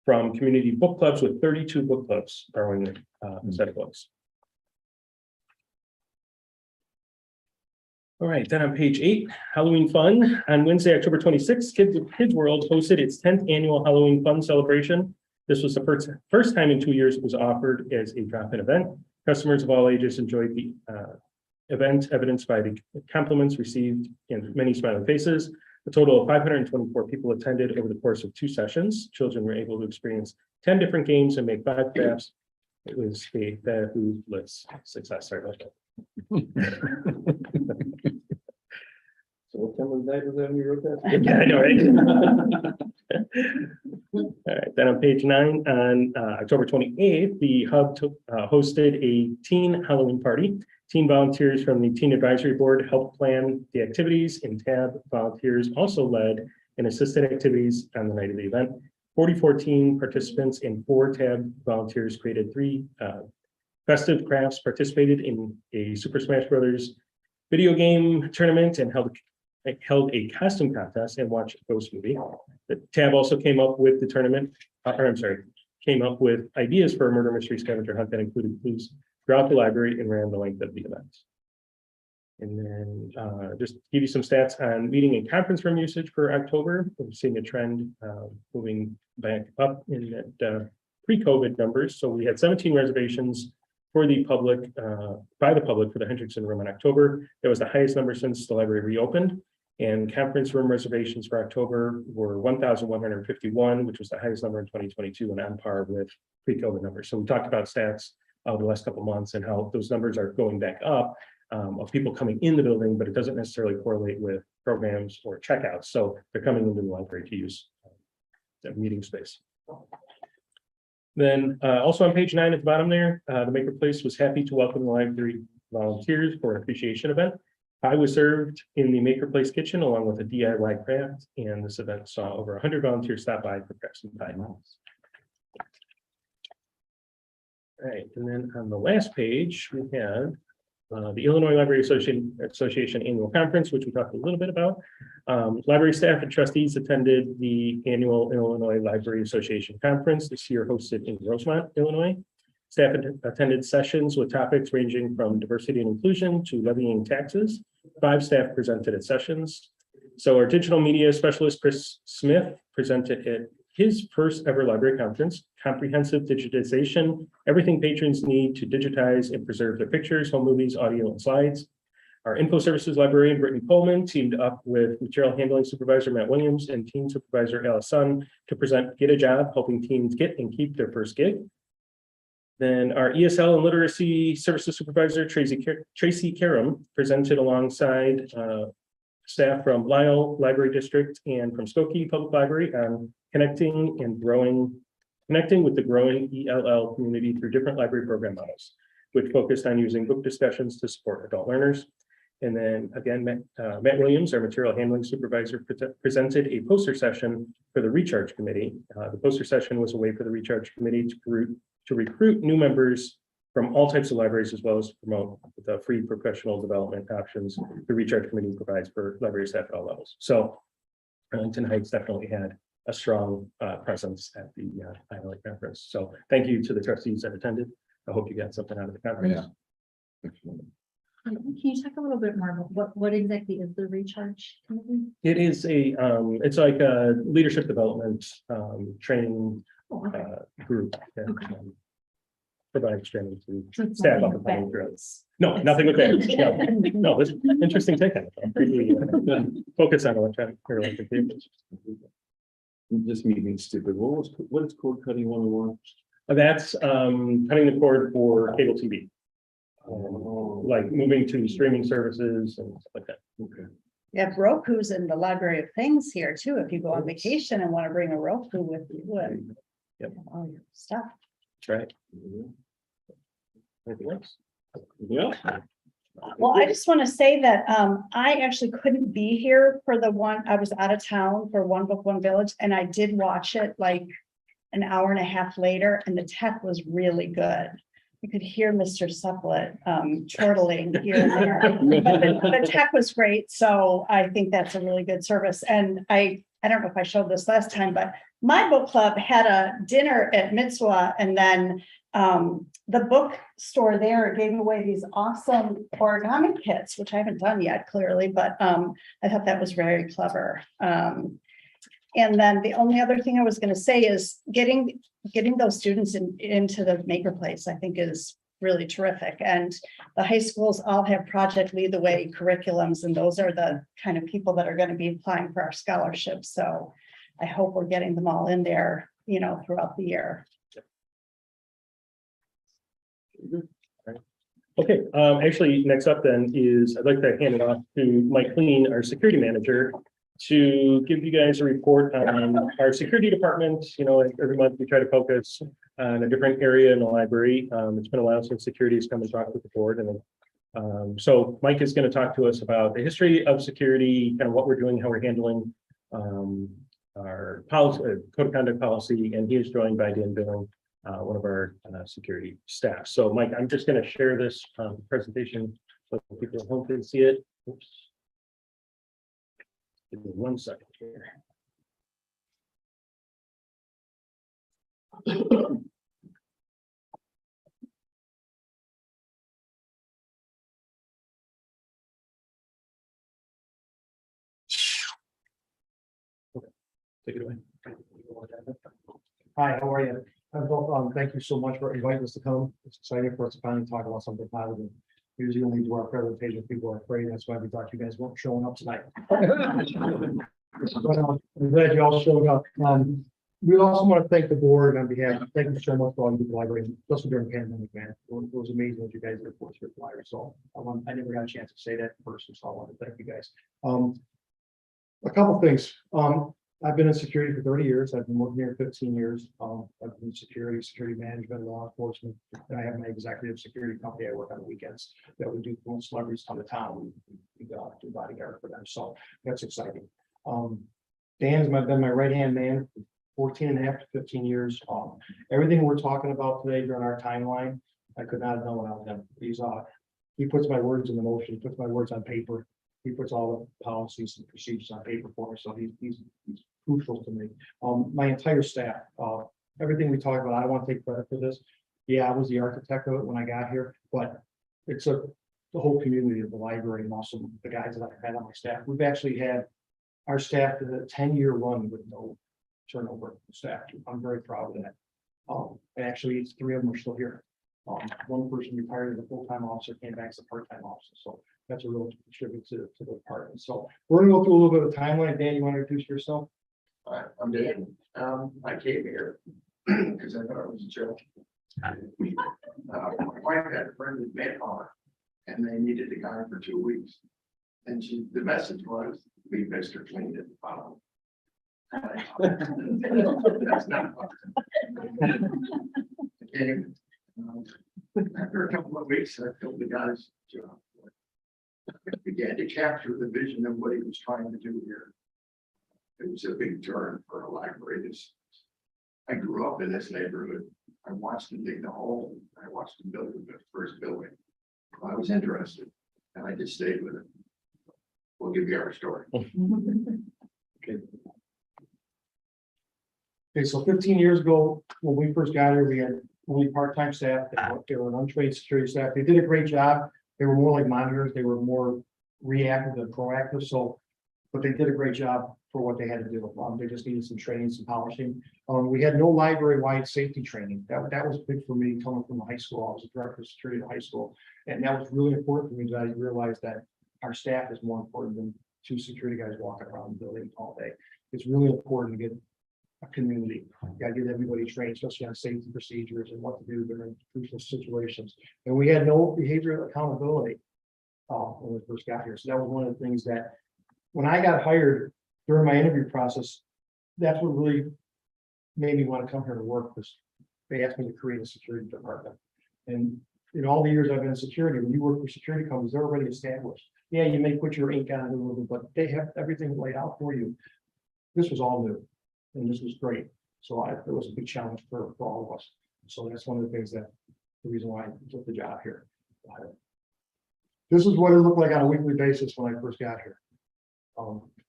from community book clubs, with 32 book clubs borrowing a set of books. All right, then on page 8, Halloween fun. On Wednesday, October 26th, Kids World hosted its 10th annual Halloween fun celebration. This was the first time in 2 years it was offered as a drop-in event. Customers of all ages enjoyed the event, evidenced by the compliments received and many smiling faces. A total of 524 people attended over the course of 2 sessions. Children were able to experience 10 different games and make 5 crafts. It was a fabulous success. Sorry about that. So what time of night was that when you wrote that? Yeah, I know, right? All right, then on page 9, on October 28th, the Hub hosted a teen Halloween party. Teen volunteers from the Teen Advisory Board helped plan the activities, and TAB volunteers also led and assisted activities on the night of the event. 44 teen participants and 4 TAB volunteers created 3 festive crafts, participated in a Super Smash Brothers video game tournament, and held a costume contest and watched a ghost movie. The TAB also came up with the tournament, came up with ideas for a murder mystery scavenger hunt that included clues throughout the library and ran the length of the event. And then just to give you some stats on meeting and conference room usage for October. We're seeing a trend moving back up in that pre-COVID numbers. So we had 17 reservations for the public, by the public, for the Hendrickson Room in October. That was the highest number since the library reopened. And conference room reservations for October were 1,151, which was the highest number in 2022 and on par with pre-COVID numbers. So we talked about stats the last couple of months and how those numbers are going back up of people coming in the building, but it doesn't necessarily correlate with programs or checkouts. So they're coming into the library to use the meeting space. Then also on page 9 at the bottom there, the Maker Place was happy to welcome the library volunteers for an appreciation event. I was served in the Maker Place kitchen along with a DIY craft, and this event saw over 100 volunteers stop by for crafts and pie. All right, and then on the last page, we have the Illinois Library Association Annual Conference, which we talked a little bit about. Library staff and trustees attended the annual Illinois Library Association Conference, this year hosted in Rosemont, Illinois. Staff attended sessions with topics ranging from diversity and inclusion to levying taxes. 5 staff presented at sessions. So our digital media specialist, Chris Smith, presented at his first ever library conference, Comprehensive Digitization, Everything Patrons Need to Digitize and Preserve Their Pictures, Home Movies, Audio, and Slides. Our info services librarian, Brittany Coleman, teamed up with material handling supervisor, Matt Williams, and teen supervisor, Alice Sun, to present Get a Job, helping teens get and keep their first gig. Then our ESL and literacy services supervisor, Tracy Karam, presented alongside staff from Lyle Library District and from Skokie Public Library on connecting with the growing ELL community through different library program models, which focused on using book discussions to support adult learners. And then again, Matt Williams, our material handling supervisor, presented a poster session for the Recharge Committee. The poster session was a way for the Recharge Committee to recruit new members from all types of libraries, as well as promote the free professional development options the Recharge Committee provides for library staff at all levels. So Arlington Heights definitely had a strong presence at the ILA conference. So thank you to the trustees that attended. I hope you got something out of the conference. Yeah. Can you talk a little bit more about what exactly is the recharge committee? It is it's like a leadership development training Oh, okay. group that Okay. provides training to So it's staff nothing up and coming bad. through. No, nothing with that. No, it's interesting take on it. Focus on electronic or electric vehicles. This meeting's stupid. What is code cutting 101? That's cutting the cord for cable TV. Like moving to streaming services and stuff like that. Okay. Yeah, Roku's in the Library of Things here too, if you go on vacation and want to bring a Roku with you and Yep. all your stuff. That's right. Anything else? Yeah. Well, I just want to say that I actually couldn't be here for the one, I was out of town for One Book, One Village, and I did watch it like an hour and a half later, and the tech was really good. You could hear Mr. Suplet chortling here and there. But the tech was great, so I think that's a really good service. And I don't know if I showed this last time, but my book club had a dinner at Mitzvah, and then the bookstore there gave away these awesome origami kits, which I haven't done yet, clearly, but I thought that was very clever. And then the only other thing I was going to say is getting those students into the Maker Place, I think is really terrific. And the high schools all have Project Lead the Way curriculums, and those are the kind of people that are going to be applying for our scholarships. So I hope we're getting them all in there, throughout the year. Okay, actually, next up then is I'd like to hand it off to Mike Clean, our security manager, to give you guys a report on our security department. Every month we try to focus on a different area in the library. It's been a while since security has come and talked with the board. And so Mike is going to talk to us about the history of security, kind of what we're doing, how we're handling our policy, code of conduct policy, and he is joined by Dan Billing, one of our security staff. So Mike, I'm just going to share this presentation so people at home can see it. Oops. Give me 1 second here. Okay, take it away. Hi, how are you? Thank you so much for inviting us to come. It's exciting for us to finally talk about something positive. Usually when we do our presentation, people are afraid. That's why we thought you guys weren't showing up tonight. But, I'm glad you all showed up. We also want to thank the board on behalf. Thank you so much for all you do for the library, especially during the pandemic, man. It was amazing what you guys did for us here at the library. So I never got a chance to say that in person, so I want to thank you guys. A couple things. I've been in security for 30 years. I've been working here 15 years. I've been in security management, law enforcement. And I have my executive security company. I work on the weekends that we do when celebrities come to town. We do bodyguard for them. So that's exciting. Been my right-hand man for 14 and a half to 15 years. Everything we're talking about today during our timeline, I could not have known without him. He puts my words in the motion, he puts my words on paper. He puts all the policies and procedures on paper for me, so he's crucial to me. My entire staff, everything we talk about, I don't want to take credit for this. Yeah, I was the architect of it when I got here, but it's the whole community of the library and also the guys that I've had on my staff. We've actually had our staff in a 10-year run with no turnover of staff. I'm very proud of that. And actually, it's 3 of them are still here. One person retired as a full-time officer, came back as a part-time officer, so that's a real contribute to the department. So we're gonna go through a little bit of timeline. Dan, you want to introduce yourself? Hi, I'm Dan. I came here because I thought it was a joke. My wife had a friend in Myanmar and they needed a guy for 2 weeks. And the message was, leave Mr. Clean at the bottom. That's not fun. And, after a couple of weeks, I filled the guy's job. I began to capture the vision of what he was trying to do here. It was a big turn for a library. I grew up in this neighborhood. I watched him dig the hole. I watched him build the first building. I was interested and I just stayed with it. We'll give you our story. Okay, so 15 years ago, when we first got here, we had only part-time staff. They were an untrained security staff. They did a great job. They were more like monitors. They were more reactive than proactive. So, but they did a great job for what they had to do. They just needed some training, some polishing. We had no library-wide safety training. That was big for me coming from the high school. I was a director of security in high school. And that was really important for me that I realized that our staff is more important than 2 security guys walking around the building all day. It's really important to get a community. You gotta get everybody trained, especially on safety procedures and what to do during crucial situations. And we had no behavioral accountability when we first got here. So that was one of the things that when I got hired during my interview process, that's what really made me want to come here to work, because they asked me to create a security department. And in all the years I've been in security, when you work for security companies, they're already established. Yeah, you may put your ink on it a little bit, but they have everything laid out for you. This was all new. And this was great. So it was a big challenge for all of us. So that's one of the things the reason why I took the job here. This is what it looked like on a weekly basis when I first got here.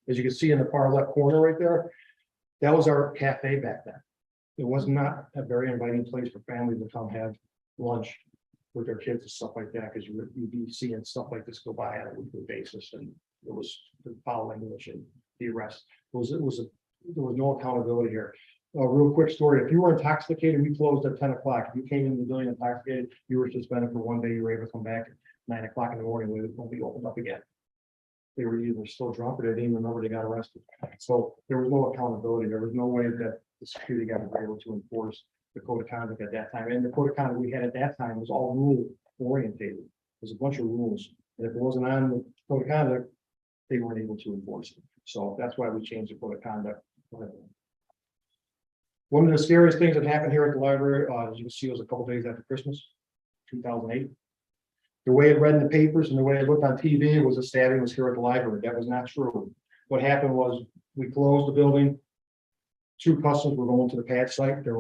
As you can see in the far left corner right there, that was our cafe back then. It was not a very inviting place for families to come have lunch with their kids and stuff like that, because you'd be seeing stuff like this go by on a weekly basis, and it was the foul language and the arrest. There was no accountability here. A real quick story: if you were intoxicated, we closed at 10 o'clock. If you came in the building intoxicated, you were suspended for 1 day. You were able to come back at 9 o'clock in the morning. We won't be opened up again. They were either still drunk or they didn't even remember they got arrested. So there was no accountability. There was no way that the security guys were able to enforce the code of conduct at that time. And the code of conduct we had at that time was all rule orientated. There's a bunch of rules, and if it wasn't on the code of conduct, they weren't able to enforce it. So that's why we changed the code of conduct. One of the scariest things that happened here at the library, as you can see, was a couple days after Christmas, 2008. The way it read in the papers and the way it looked on TV, it was a stabbing was here at the library. That was not true. What happened was we closed the building. 2 customers were going to the pad site. They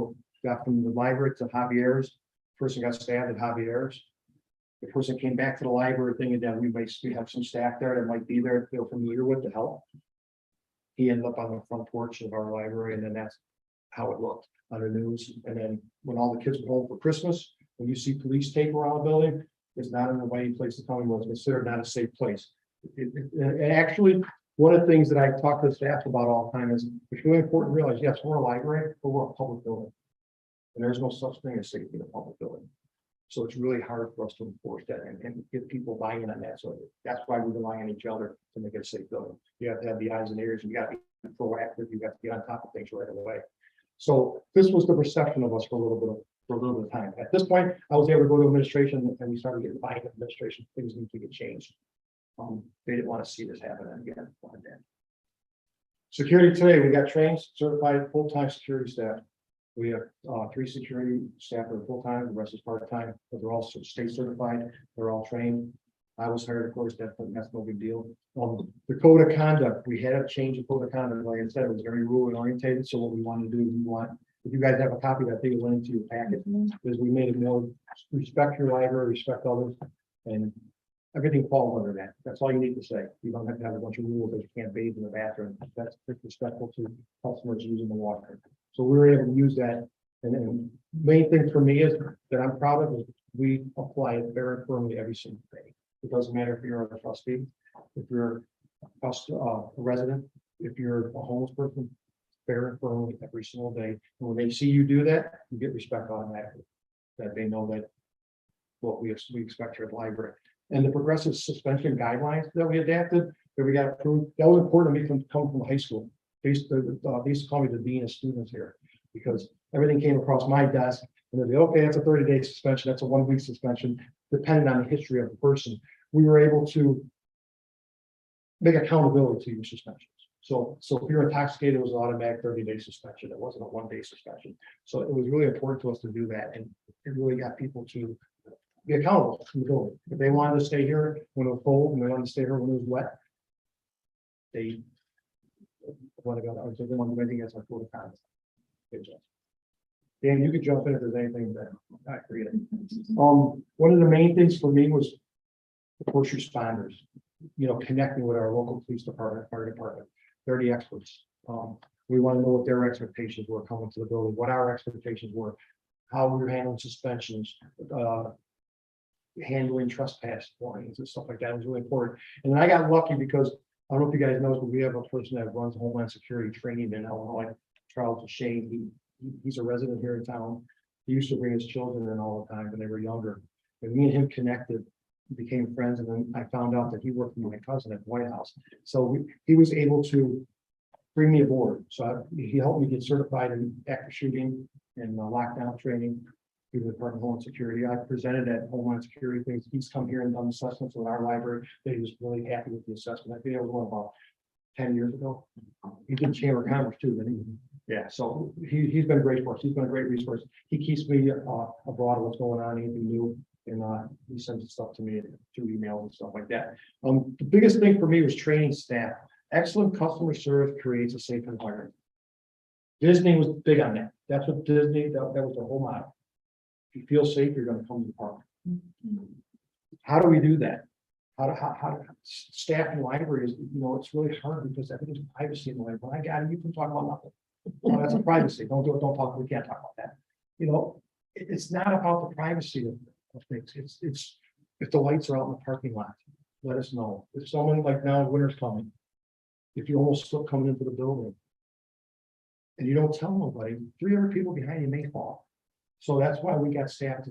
got from the library to Javier's. Person got stabbed at Javier's. The person came back to the library thinking that we basically have some staff there that might be there, they're familiar with to help. He ended up on the front porch of our library, and then that's how it looked on the news. And then when all the kids were home for Christmas, when you see police tape around the building, it's not an inviting place to come. It was considered not a safe place. And actually, one of the things that I talk to the staff about all the time is it's really important to realize, yes, we're a library, but we're a public building. And there's no such thing as safety in a public building. So it's really hard for us to enforce that and get people buying on that. So that's why we rely on each other to make it a safe building. You have to have the eyes and ears, you got to be proactive, you got to get on top of things right away. So this was the perception of us for a little bit of time. At this point, I was able to go to administration, and we started getting buying administration. Things need to get changed. They didn't want to see this happen again. Security today, we got trained, certified, full-time security staff. We have 3 security staff that are full-time, the rest is part-time, but they're all state certified, they're all trained. I was hired, of course, that's no big deal. The code of conduct, we had to change the code of conduct, like I said, it was very rule oriented, so what we want to do, if you guys have a copy, I think it'll link to your packet, is we made it more respect your library, respect others, and everything falls under that. That's all you need to say. You don't have to have a bunch of rules that you can't bathe in the bathroom. That's disrespectful to customers using the water. So we were able to use that. And then main thing for me is that I'm proud of is we apply it very firmly every single day. It doesn't matter if you're a trustee, if you're a resident, if you're a homeless person, very firmly every single day. And when they see you do that, you get respect automatically. That they know that what we expect here at the library. And the progressive suspension guidelines that we adapted, that we got approved, that was important to me coming from high school. They used to call me the dean of students here, because everything came across my desk, and they'd be, okay, that's a 30-day suspension, that's a 1-week suspension, depending on the history of the person. We were able to make accountability to your suspensions. So if you're intoxicated, it was an automatic 30-day suspension. It wasn't a 1-day suspension. So it was really important to us to do that, and it really got people to be accountable in the building. If they wanted to stay here when it was cold, and they wanted to stay here when it was wet, they want to go, or they want to do anything that's like code of conduct. Dan, you could jump in if there's anything that I forget. One of the main things for me was the first responders, connecting with our local police department, fire department. They're the experts. We want to know what their expectations were coming to the building, what our expectations were, how we were handling suspensions, handling trespass warnings and stuff like that. It was really important. And then I got lucky because I don't know if you guys know, but we have a person that runs Homeland Security training in Illinois, Charles Shane. He's a resident here in town. He used to bring his children in all the time when they were younger. And me and him connected, became friends, and then I found out that he worked with my cousin at the White House. So he was able to bring me aboard. So he helped me get certified in active shooting and lockdown training through the Department of Homeland Security. I presented at Homeland Security things. He's come here and done assessments with our library. He was really happy with the assessment. I think it was one about 10 years ago. He did Chamber of Commerce too, didn't he? Yeah, so he's been great for us. He's been a great resource. He keeps me abroad of what's going on, anything new, and he sends stuff to me through emails and stuff like that. The biggest thing for me was training staff. Excellent customer service creates a safe environment. Disney was big on that. That's what Disney, that was the whole model. If you feel safe, you're going to come to the park. How do we do that? How staffing libraries, it's really hard because everything's privacy in the library. I got it, you can talk about nothing. Well, that's a privacy. Don't do it, don't talk, we can't talk about that. It's not about the privacy of things. It's if the lights are out in the parking lot, let us know. If someone like now, winter's coming, if you almost slip coming into the building and you don't tell nobody, 300 people behind you may fall. So that's why we got staff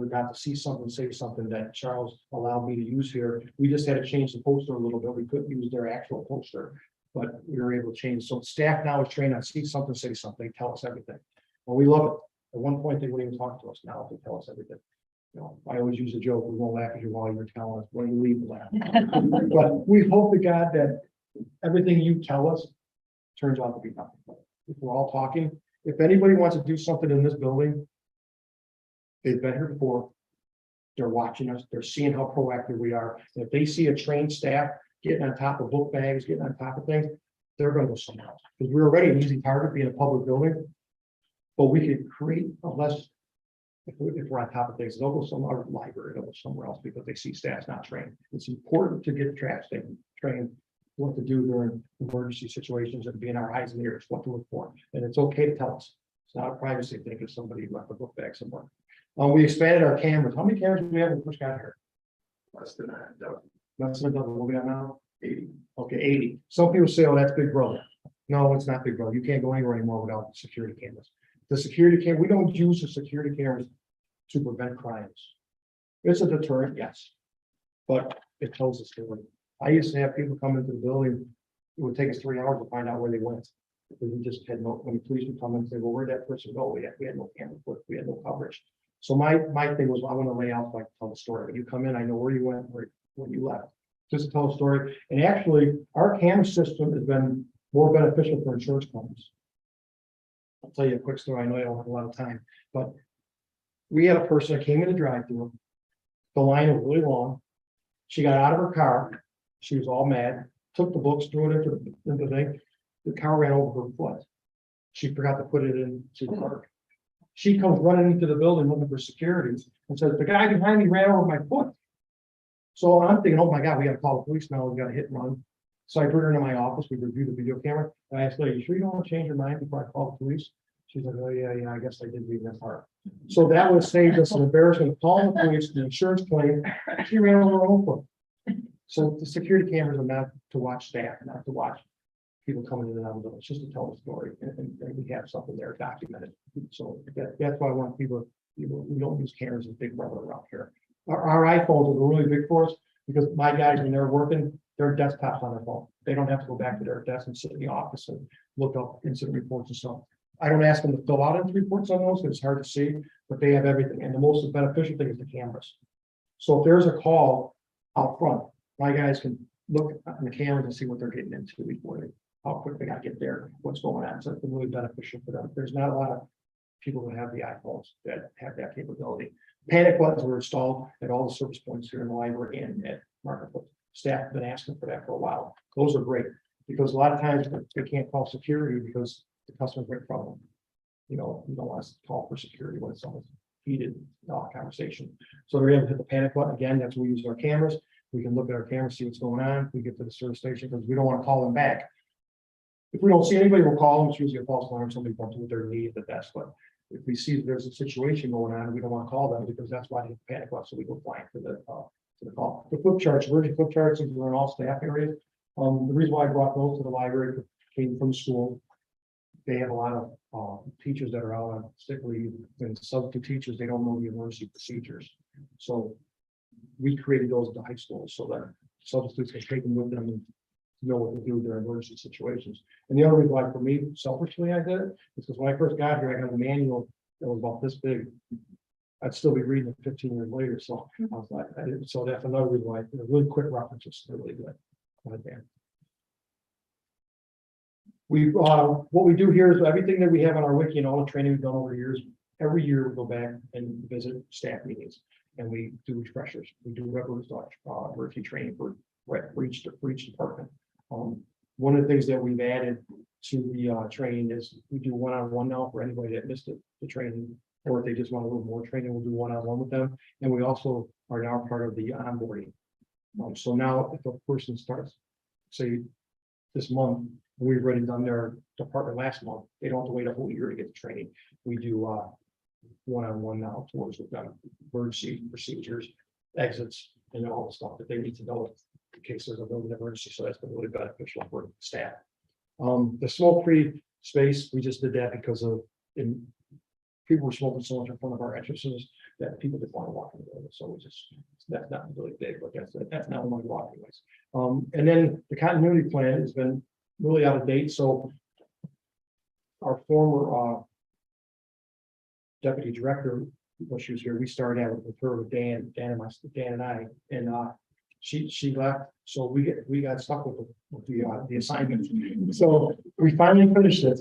got to see something, say something that Charles allowed me to use here. We just had to change the poster a little bit. We couldn't use their actual poster, but we were able to change. So staff now is trained on see something, say something, tell us everything. Well, we love it. At one point, they wouldn't even talk to us. Now they tell us everything. I always use a joke. We won't laugh at you while you're telling us. When you leave, we'll laugh. But we hope to God that everything you tell us turns out to be nothing. If we're all talking, if anybody wants to do something in this building, they've been here before. They're watching us. They're seeing how proactive we are. And if they see a trained staff getting on top of book bags, getting on top of things, they're going to go somewhere else. Because we're already an easy target being a public building, but we could create a less. If we're on top of things, they'll go somewhere, library, they'll go somewhere else because they see staff's not trained. It's important to get trash trained what to do during emergency situations and being our eyes and ears, what to look for. And it's okay to tell us. It's not a privacy thing if somebody left a book bag somewhere. We expanded our cameras. How many cameras do we have when we first got here? Less than a dozen. Less than a dozen. What we got now? 80. Okay, 80. Some people say, oh, that's Big Brother. No, it's not Big Brother. You can't go anywhere anymore without security cameras. The security camera, we don't use the security cameras to prevent crimes. It's a deterrent, yes, but it tells us story. I used to have people come into the building. It would take us 3 hours to find out where they went. Because we just had no, when the police would come and say, well, where'd that person go? We had no camera footage, we had no coverage. So my thing was, I want to lay out so I can tell the story. When you come in, I know where you went, where you left. Just to tell a story. And actually, our camera system has been more beneficial for insurance companies. I'll tell you a quick story. I know I don't have a lot of time, but we had a person that came in the drive-through. The line was really long. She got out of her car. She was all mad, took the books, threw it into the thing. The car ran over her foot. She forgot to put it into the park. She comes running into the building looking for security and says, the guy behind me ran over my foot. So I'm thinking, oh my God, we gotta call the police now. We gotta hit and run. So I bring her into my office. We review the video camera. And I asked her, you sure you don't want to change your mind before I call the police? She's like, oh yeah, I guess I did read that part. So that would save us an embarrassment, calling the police, the insurance claim. She ran over her own foot. So the security cameras are not to watch staff, not to watch people coming in and out of the building. It's just to tell the story, and we have something there documented. So that's why I want people, we don't use cameras as big brother around here. Our iPhones are really big for us, because my guys, when they're working, their desktops on their phone. They don't have to go back to their desk and sit in the office and look up incident reports and stuff. I don't ask them to fill out any reports on those, because it's hard to see, but they have everything. And the most beneficial thing is the cameras. So if there's a call out front, my guys can look on the cameras and see what they're getting into before they, how quick they gotta get there, what's going on. So it's really beneficial for them. There's not a lot of people that have the iPhones that have that capability. Panic buttons were installed at all the service points here in the library and at Marketplace. Staff have been asking for that for a while. Those are great, because a lot of times they can't call security because the customer's right from them. You know, you don't want to call for security when it's someone's heated conversation. So they're able to hit the panic button. Again, that's where we use our cameras. We can look at our cameras, see what's going on. We get to the service station because we don't want to call them back. If we don't see anybody, we'll call them. It's usually a false alarm. Somebody comes with their need at the desk. But if we see that there's a situation going on, we don't want to call them, because that's why they hit the panic button. So we go flying to the call. The flip charts, emergency flip charts, are in all staff areas. The reason why I brought those to the library came from school. They have a lot of teachers that are out on sick leave, and substitute teachers, they don't know the emergency procedures. So we created those at the high school so that substitutes can take them with them and know what to do in their emergency situations. And the other reason why for me, selfishly, I did it is because when I first got here, I got a manual that was about this big. I'd still be reading it 15 years later. So I was like, so that's another reason why really quick references are really good. We what we do here is everything that we have on our wiki and all the training we've done over the years. Every year we go back and visit staff meetings and we do refreshers. We do regular emergency training for each department. One of the things that we've added to the training is we do one-on-one now for anybody that missed the training, or if they just want a little more training, we'll do one-on-one with them. And we also are now part of the onboarding. So now if a person starts, say, this month, we've already done their department last month, they don't have to wait a whole year to get the training. We do one-on-one now towards with them, emergency procedures, exits, and all the stuff that they need to know in case there's a building emergency. So that's been really beneficial for staff. The smoke-free space, we just did that because of people were smoking so much in front of our entrances that people didn't want to walk in the building. So we just, that's not really big, but that's not one of the walking ways. And then the continuity plan has been really out of date. So our former deputy director, when she was here, we started out with her with Dan and I, and she left. So we got stuck with the assignment. So we finally finished it.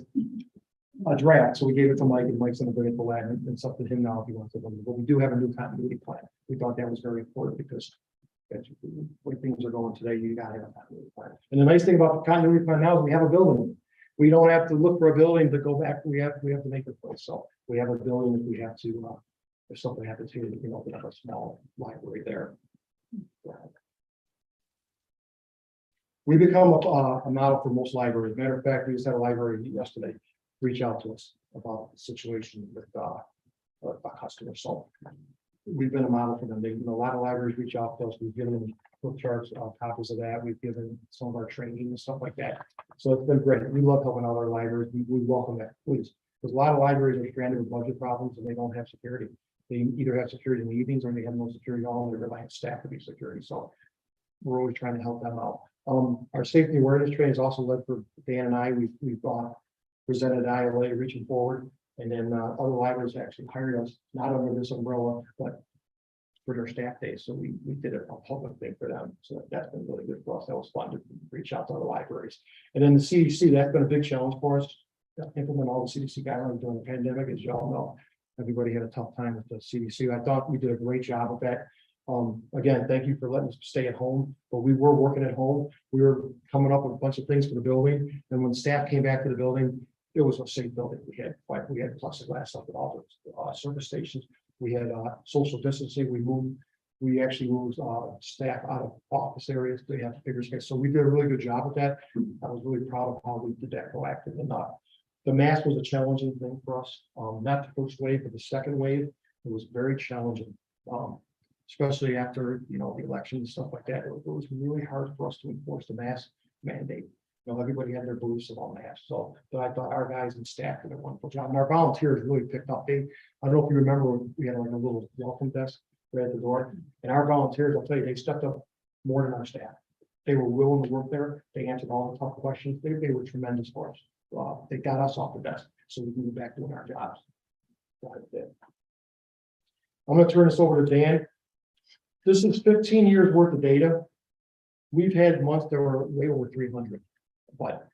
A draft, so we gave it to Mike, and Mike's gonna bring it to Len, and it's up to him now if he wants to. But we do have a new continuity plan. We thought that was very important because that's the way things are going today. You gotta have a continuity plan. And the nice thing about the continuity plan now is we have a building. We don't have to look for a building to go back. We have to make a place. So we have a building if we have to. If something happens here, we can open up a small library there. We become a model for most libraries. Matter of fact, we just had a library yesterday reach out to us about the situation with a customer. So we've been a model for them. A lot of libraries reach out to us. We've given them flip charts, copies of that. We've given some of our training and stuff like that. So it's been great. We love helping other libraries. We welcome that, please. Because a lot of libraries are stranded with budget problems and they don't have security. They either have security in the evenings or they have no security at all. They rely on staff to be security. So we're always trying to help them out. Our safety awareness training is also led for Dan and I. We've presented ILA reaching forward, and then other libraries actually hired us, not under this umbrella, but for their staff day. So we did a public thing for them. So that's been really good for us. That was fun to reach out to other libraries. And then the CDC, that's been a big challenge for us. Implement all the CDC guidelines during the pandemic, as you all know. Everybody had a tough time with the CDC. I thought we did a great job with that. Again, thank you for letting us stay at home, but we were working at home. We were coming up with a bunch of things for the building. And when staff came back to the building, it was a safe building. We had plexiglass up at all the service stations. We had social distancing. We actually moved staff out of office areas. They have bigger space. So we did a really good job with that. I was really proud of how we did that proactive and the mask was a challenging thing for us. Not the first wave, but the second wave, it was very challenging. Especially after, the election and stuff like that. It was really hard for us to enforce the mask mandate. Everybody had their beliefs about masks. So, but I thought our guys and staff did a wonderful job. And our volunteers really picked up. I don't know if you remember, we had like a little welcome desk right at the door. And our volunteers, I'll tell you, they stepped up more than our staff. They were willing to work there. They answered all the tough questions. They were tremendous for us. They got us off the desk so we can get back doing our jobs. I'm going to turn this over to Dan. This is 15 years worth of data. We've had months that were way over 300, but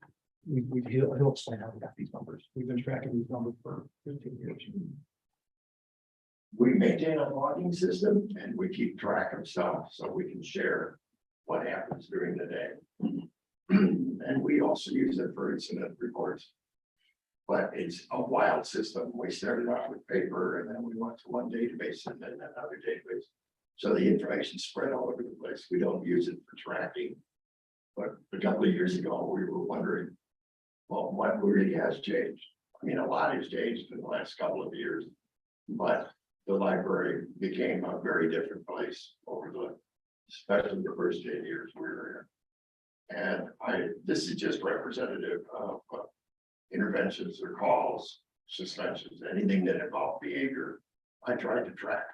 he'll explain how we got these numbers. We've been tracking these numbers for 15 years. We maintain a logging system and we keep track of stuff so we can share what happens during the day. And we also use it for incident reports. But it's a wild system. We started off with paper and then we went to one database and then another database. So the information spread all over the place. We don't use it for tracking. But a couple of years ago, we were wondering, well, what really has changed? I mean, a lot has changed in the last couple of years, but the library became a very different place especially the first 10 years we were here. And this is just representative of interventions or calls, suspensions, anything that involved behavior. I tried to track,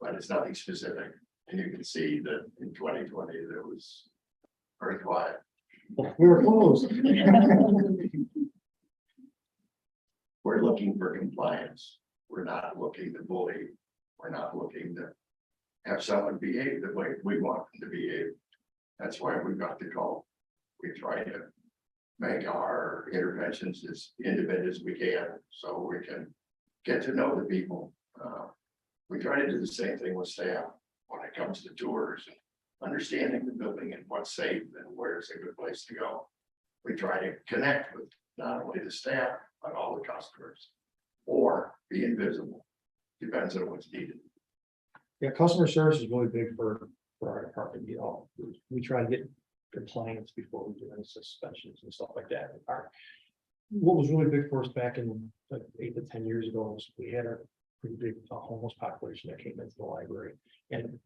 but it's nothing specific. And you can see that in 2020, there was very quiet. We were close. We're looking for compliance. We're not looking to bully. We're not looking to have someone behave the way we want them to behave. That's why we got the call. We try to make our interventions as independent as we can so we can get to know the people. We try to do the same thing with staff when it comes to tours and understanding the building and what's safe and where's a good place to go. We try to connect with not only the staff, but all the customers or be invisible. Depends on what's needed. Yeah, customer service is really big for our department. We try to get compliance before we do any suspensions and stuff like that. What was really big for us back in like 8 to 10 years ago was we had a pretty big homeless population that came into the library, and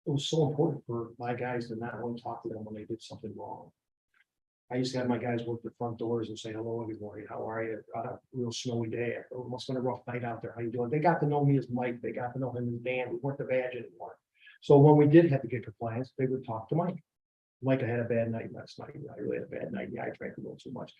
it was so important for my guys to not only talk to them when they did something wrong. I used to have my guys work the front doors and say, hello, everybody, how are you? On a real snowy day. It must have been a rough night out there. How you doing? They got to know me as Mike. They got to know him as Dan. We weren't the badge anymore. So when we did have to get compliance, they would talk to Mike. Mike, I had a bad night last night. I really had a bad night. Yeah, I drank a little too much.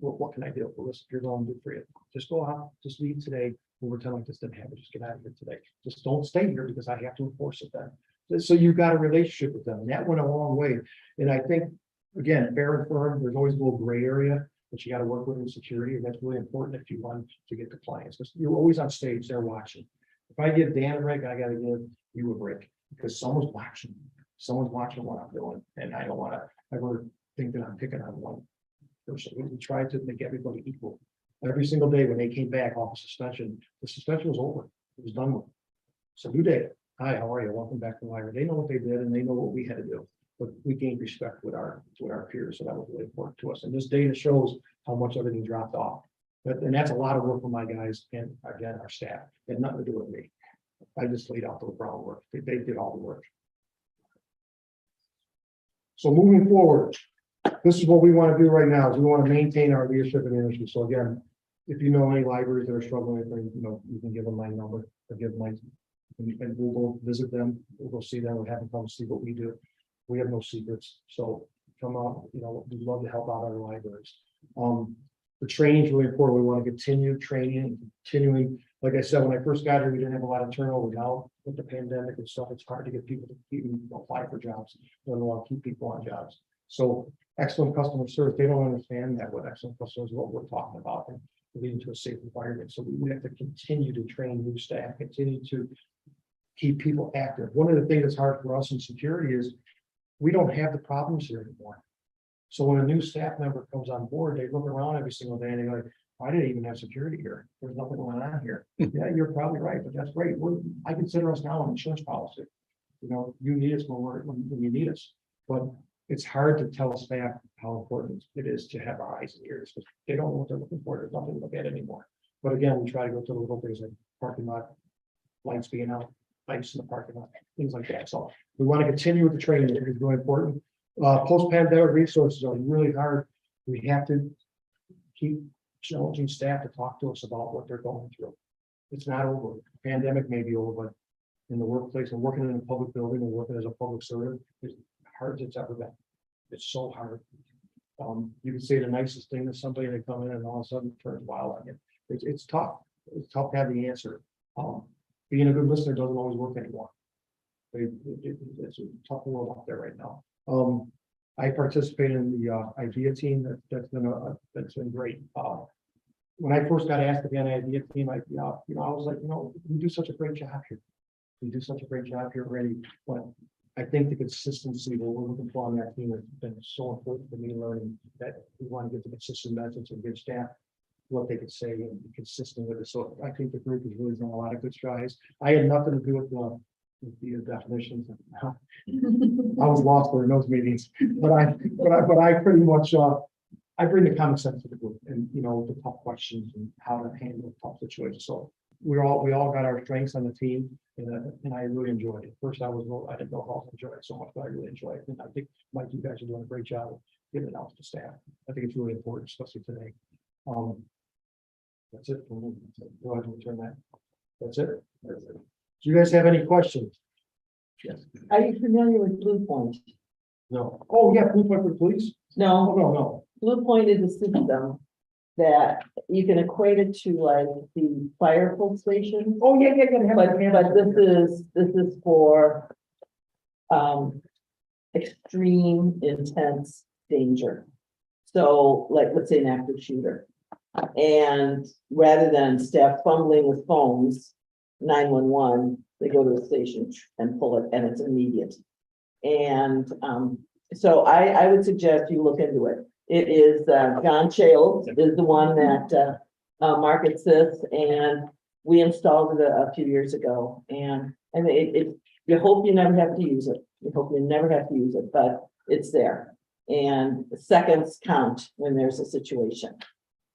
What can I do? Well, listen, here's all I'm doing for you. Just go out, just leave today. We'll pretend like this didn't happen. Just get out of here today. Just don't stay here because I have to enforce it then. So you've got a relationship with them. And that went a long way. And I think, again, fair and firm, there's always a little gray area that you got to work with in security. And that's really important if you want to get compliance. Because you're always on stage, they're watching. If I give Dan a break, I got to give you a break because someone's watching. Someone's watching what I'm doing. And I don't want to ever think that I'm picking on one person. We try to make everybody equal. Every single day when they came back off of suspension, the suspension was over. It was done with. So new day. Hi, how are you? Welcome back to the library. They know what they did and they know what we had to do. But we gained respect with our peers. So that was really important to us. And this data shows how much everything dropped off. And that's a lot of work for my guys and again, our staff. It had nothing to do with me. I just laid out the groundwork. They did all the work. So moving forward, this is what we want to do right now is we want to maintain our leadership and industry. So again, if you know any libraries that are struggling with things, you can give them my number or give my, and we'll go visit them. We'll go see them. We'll have them come see what we do. We have no secrets. So come out, we'd love to help out our libraries. The training is really important. We want to continue training and continuing Like I said, when I first got here, we didn't have a lot of turnover. Now with the pandemic and stuff, it's hard to get people to even apply for jobs. They don't want to keep people on jobs. So excellent customer service, they don't understand that what excellent customer is what we're talking about and leading to a safe environment. So we have to continue to train new staff, continue to keep people active. One of the things that's hard for us in security is we don't have the problems here anymore. So when a new staff member comes on board, they look around every single day and they're like, I didn't even have security here. There's nothing going on here. Yeah, you're probably right, but that's great. I consider us now an insurance policy. You know, you need us when you need us. But it's hard to tell staff how important it is to have eyes and ears, because they don't know what they're looking for. There's nothing to look at anymore. But again, we try to go to the little things like parking lot, lights being out, lights in the parking lot, things like that. So we want to continue with the training. It's really important. Post-pandemic resources are really hard. We have to keep challenging staff to talk to us about what they're going through. It's not over. The pandemic may be over, but in the workplace and working in a public building and working as a public servant, it's hard as it's ever been. It's so hard. You can say the nicest thing to somebody and they come in and all of a sudden it turns wild on you. It's tough. It's tough to have the answer. Being a good listener doesn't always work anymore. It's a tough world out there right now. I participated in the IDEA team. That's been great. When I first got asked to be on the IDEA team, I was like, we do such a great job here. We do such a great job here already. But I think the consistency what we're looking for on that team has been so important for me learning that we want to get the consistent message and give staff what they could say and be consistent with it. So I think the group has really done a lot of good strides. I had nothing to do with the definitions. I was lost in those meetings, but I pretty much I bring the common sense to the group and the tough questions and how to handle tough situations. So we all got our strengths on the team, and I really enjoyed it. First, I didn't know how to enjoy it so much, but I really enjoyed it. And I think Mike, you guys are doing a great job of getting it out to staff. I think it's really important, especially today. That's it. Go ahead and return that. That's it. Do you guys have any questions? Yes. Are you familiar with Blue Point? No. Oh, yeah, Blue Point for police? No, No. Blue Point is a system that you can equate it to like the fire pull station. Oh, yeah. But this is for extreme intense danger. So like, let's say an active shooter. And rather than staff fumbling with phones, 911, they go to the station and pull it, and it's immediate. And so I would suggest you look into it. It is John Chales is the one that markets this, and we installed it a few years ago. And you hope you never have to use it. You hope you never have to use it, but it's there. And seconds count when there's a situation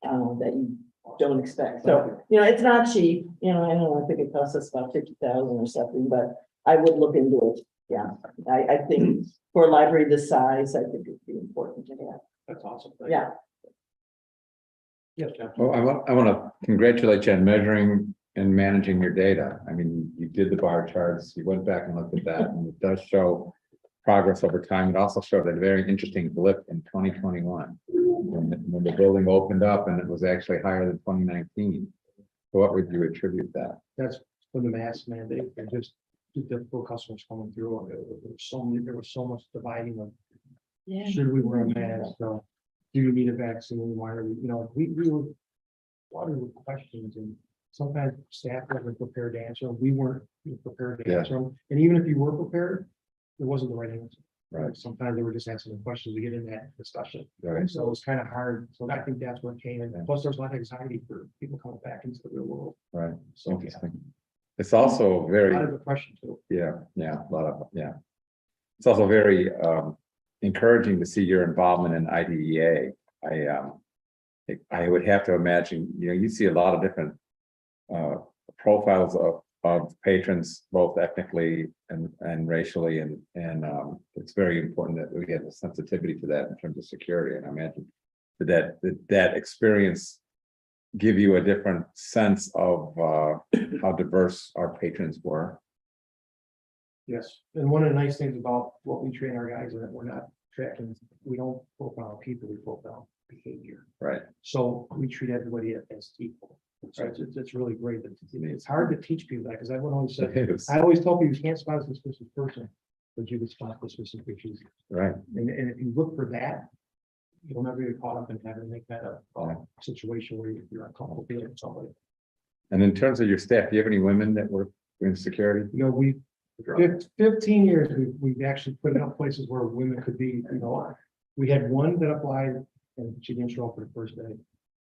that you don't expect. So, it's not cheap, I don't know, I think it costs us about 50,000 or something, but I would look into it. Yeah, I think for a library this size, I think it'd be important to have. That's awesome. Yeah. Yes, Jeff. Well, I want to congratulate you on measuring and managing your data. I mean, you did the bar charts, you went back and looked at that, and it does show progress over time. It also showed a very interesting blip in 2021 when the building opened up and it was actually higher than 2019. So what would you attribute that? That's for the mask mandate and just the difficult customers coming through. There was so much dividing of should we wear a mask? Do you need a vaccine? Why are we, we were water with questions, and sometimes staff wasn't prepared to answer them. We weren't prepared to answer them. And even if you were prepared, it wasn't the right answer. Right. Sometimes they were just asking the questions to get in that discussion. Right. So it was kind of hard. So I think that's what came in. Plus, there's a lot of anxiety for people coming back into the real world. Right. So Interesting. It's also a very, lot of depression too. It's also very encouraging to see your involvement in IDEA. I would have to imagine, you see a lot of different profiles of patrons, both ethnically and racially, and it's very important that we get the sensitivity to that in terms of security. And I imagine that experience give you a different sense of how diverse our patrons were. Yes, and one of the nice things about what we train our guys is that we're not tracking, we don't profile people, we profile behavior. Right. So we treat everybody as equal. So it's really great. It's hard to teach people that, because everyone always said, It is. I always tell people you can't spot a suspicious person, but you can spot the suspicious issues. Right, And if you look for that, you'll never get caught up in having to make that a situation where you're uncomfortable dealing with somebody. and in terms of your staff, do you have any women that work in security? You know, 15 years, we've actually put it up places where women could be, you know, we had one that applied and she didn't show up for the first day.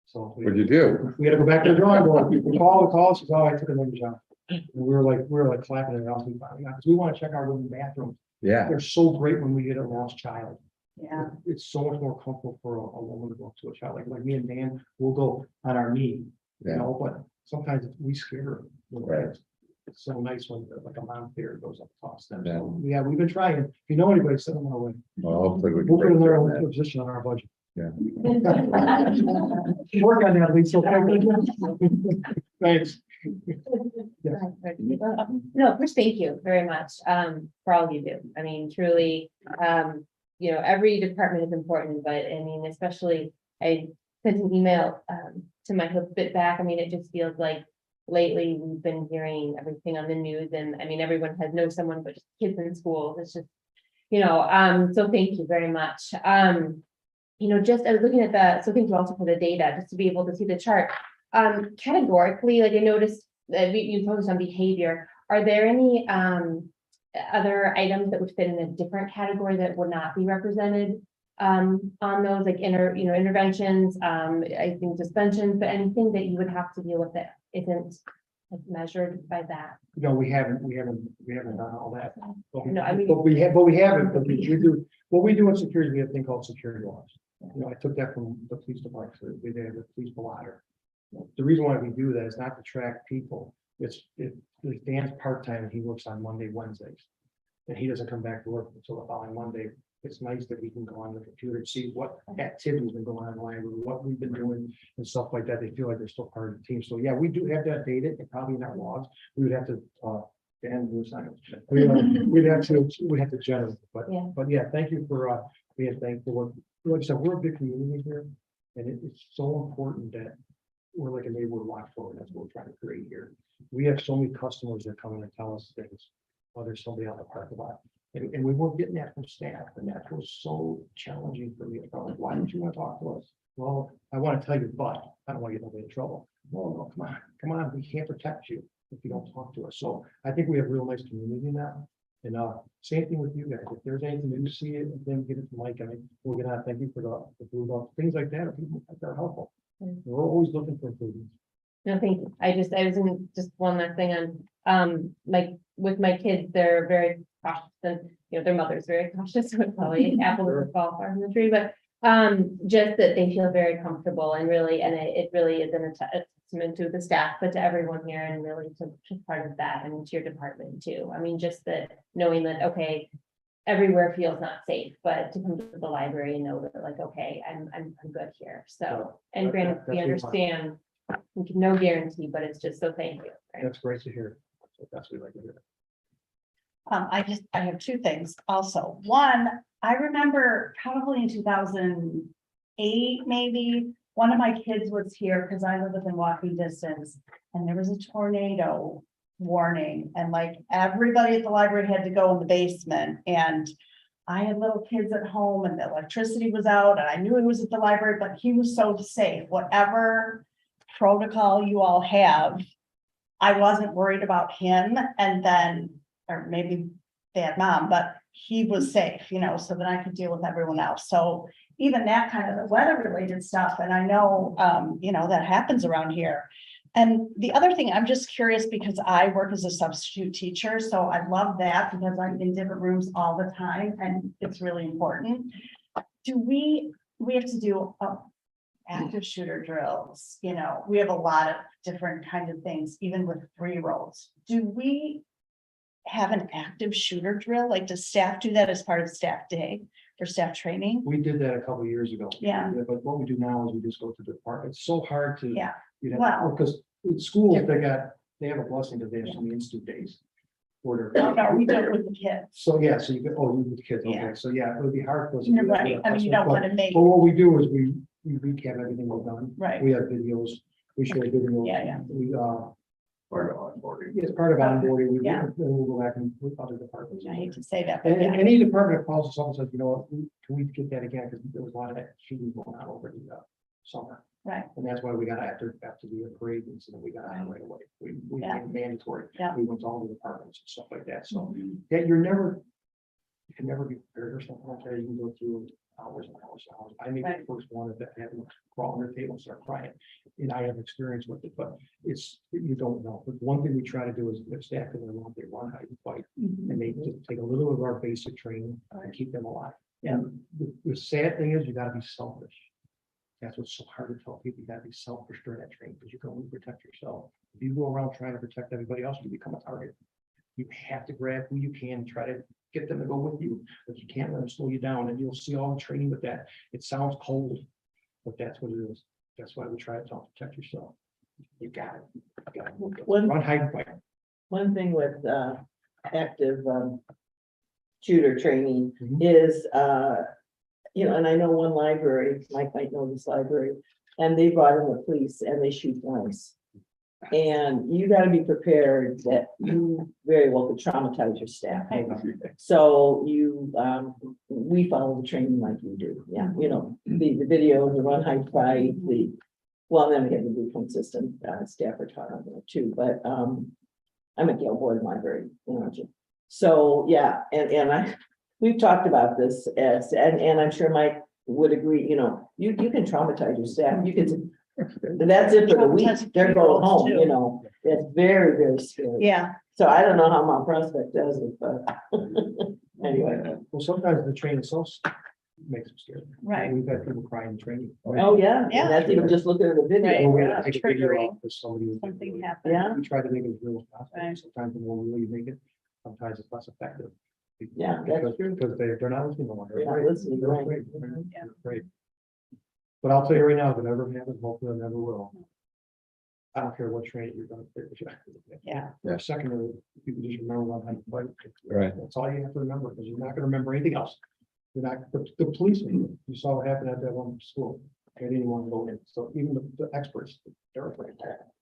So What'd you do? we had to go back to the drawing board. We call, she said, oh, I took another job. And we were like clapping it out. Because we want to check our women's bathrooms. Yeah, They're so great when we get a lost child. Yeah, It's so much more comfortable for a woman to go to a child. Like me and Dan, we'll go on our knee, you yeah, know, but sometimes we scare them. Right. It's so nice when like a mom there goes up to toss them. Yeah. So, yeah, we've been trying. If you know anybody, send them our way. well, hopefully we can We'll put break them there through in that. position on our budget. Yeah. Work on that, Lisa. Thanks. No, first, thank you very much, for all you do. I mean, truly, you know, every department is important, but I mean, especially, I sent an email, to my hook bit back. I mean, it just feels like lately we've been hearing everything on the news, and I mean, everyone has known someone, but just kids in schools, it's just, you know, so thank you very much. You know, just I was looking at so thank you also for the data, just to be able to see the chart. Categorically, like I noticed that you focused on behavior. Are there any other items that would fit in a different category that would not be represented on those, like interventions, I think suspensions, but anything that you would have to deal with that isn't like, measured by that? No, we haven't done all that. But No, I mean- we haven't, but we do, what we do in security, we have a thing called security laws. You know, I took that from the police department, so we did the police blotter. The reason why we do that is not to track people. It's Dan's part-time and he works on Monday, Wednesdays. And he doesn't come back to work until the following Monday. It's nice that we can go on the computer and see what activities been going on in the library, what we've been doing and stuff like that. They feel like they're still part of the team. So yeah, we do have that data and probably in our logs. We would have to, Dan, we'd have to generate, Yeah. but yeah, thank you for, being thankful. Like I said, we're a big community here and it's so important that we're like a neighborhood watch for. That's what we're trying to create here. We have so many customers that come in and tell us things. Oh, there's somebody out in the parking lot. And we weren't getting that from staff, and that was so challenging for me. I was like, why don't you want to talk to us? Well, I want to tell you, but I don't want to get nobody in trouble. No, come on, we can't protect you if you don't talk to us. So I think we have a real nice community now. And same thing with you guys. If there's anything you see it, then get it to Mike. I mean, we're gonna thank you for the blue ball, things like that. People that are helpful. We're always looking for improvements. No, thank you. I was in just one last thing on, with my kids, they're very cautious and, you know, their mother's very cautious with probably apples that fall far from the tree, but just that they feel very comfortable and really, and it really is a testament to the staff, but to everyone here and really to part of that and to your department too. I mean, just that knowing that, okay, everywhere feels not safe, but to come to the library and know that like, okay, I'm good here. So, and granted, we understand, no guarantee, but it's just so thank you. That's great to hear. So that's what we like to hear. I have two things also. One, I remember probably in 2008, maybe, one of my kids was here because I live within walking distance and there was a tornado warning and like everybody at the library had to go in the basement and I had little kids at home and the electricity was out and I knew he was at the library, but he was so safe. Whatever protocol you all have, I wasn't worried about him and then, or maybe bad mom, but he was safe, you know, so that I could deal with everyone else. So even that kind of weather related stuff. And I know, you know, that happens around here. And the other thing, I'm just curious because I work as a substitute teacher. So I love that because I'm in different rooms all the time and it's really important. Do we have to do active shooter drills? You know, we have a lot of different kind of things, even with 3-year-olds. Do we have an active shooter drill? Like, does staff do that as part of staff day for staff training? We did that a couple of years ago. Yeah. But what we do now is we just go to the department. It's so hard to. Yeah. You know, Wow. because in schools, they have a blessing because they have so many institute days. No, we do it with the kids. So, yeah, so you get, you with the kids, Yeah. okay, so yeah, it would be hard for us. to You're do that right. with I mean, you don't but- want to make, But what we do is we recap everything we've done. right. We have videos, We should have given them. Yeah. We, Part of onboarding. it's part of onboarding, we, Yeah. then we'll go back and with other departments. I hate to say that, but And yeah. any department that calls us up and says, you know what, can we get that again, because there was a lot of that shooting going on over the summer. Right. And that's why we got after the parade incident, we got on right away, we Yeah. made it mandatory. Yeah. We went to all the departments and stuff like that, so, yeah, you can never be prepared or something like that, you can go through hours and hours and hours. I made the Right. first one that had to crawl on their table and start crying, and I have experience with it, but you don't know. But one thing we try to do is if staff in their run, they run, hide, and fight, Mhm. and they just take a little of our basic training and keep them alive. Yeah. And the sad thing is, you gotta be selfish. That's what's so hard to tell people, you gotta be selfish during that training, because you can only protect yourself. If you go around trying to protect everybody else, you become a target. You have to grab who you can, and try to get them to go with you, but you can't let them slow you down, and you'll see all the training with that. It sounds cold, but that's what it is. That's why we try to tell them, protect yourself. You got it. You got it. One- Run, hide, and fight. One thing with active shooter training Mhm. is, and I know one library, Mike might know this library, and they brought in the police and they shoot knives. And you gotta be prepared that you very well could traumatize your staff. So we follow the training like you do, yeah, the video, the run, hide, fight, well, then we have the blueprint system, staff are taught on that too, but, I'm at Gale Board Library, so, yeah, and we've talked about this and I'm sure Mike would agree, you can traumatize your staff, you can, that's it for the week, Traumatize they're going home, too. it's very, very scary. Yeah, So I don't know how Mount Prospect does it, but anyway, Well, sometimes the training itself makes them scared. right, We've had people crying in training. oh, yeah, Yeah. and that's even just looking at the Right. video. Or we Yeah. take a video Triggering. off, 'cause somebody was- something happened. Yeah. We try to make it as real as possible. Right. Sometimes the more real you make it, sometimes it's less effective. Yeah, that's Because- true. Because they're not listening to one. They're not listening, They're right. afraid. Yeah. They're afraid. But I'll tell you right now, if it ever happens, hopefully it never will. I don't care what training you're gonna take. Yeah. Yeah. Secondary, you can just remember one how to fight. Right. That's all you have to remember, because you're not gonna remember anything else. You're not, the policemen, you saw what happened at that one school. They didn't want to go in, so even the experts, they're afraid.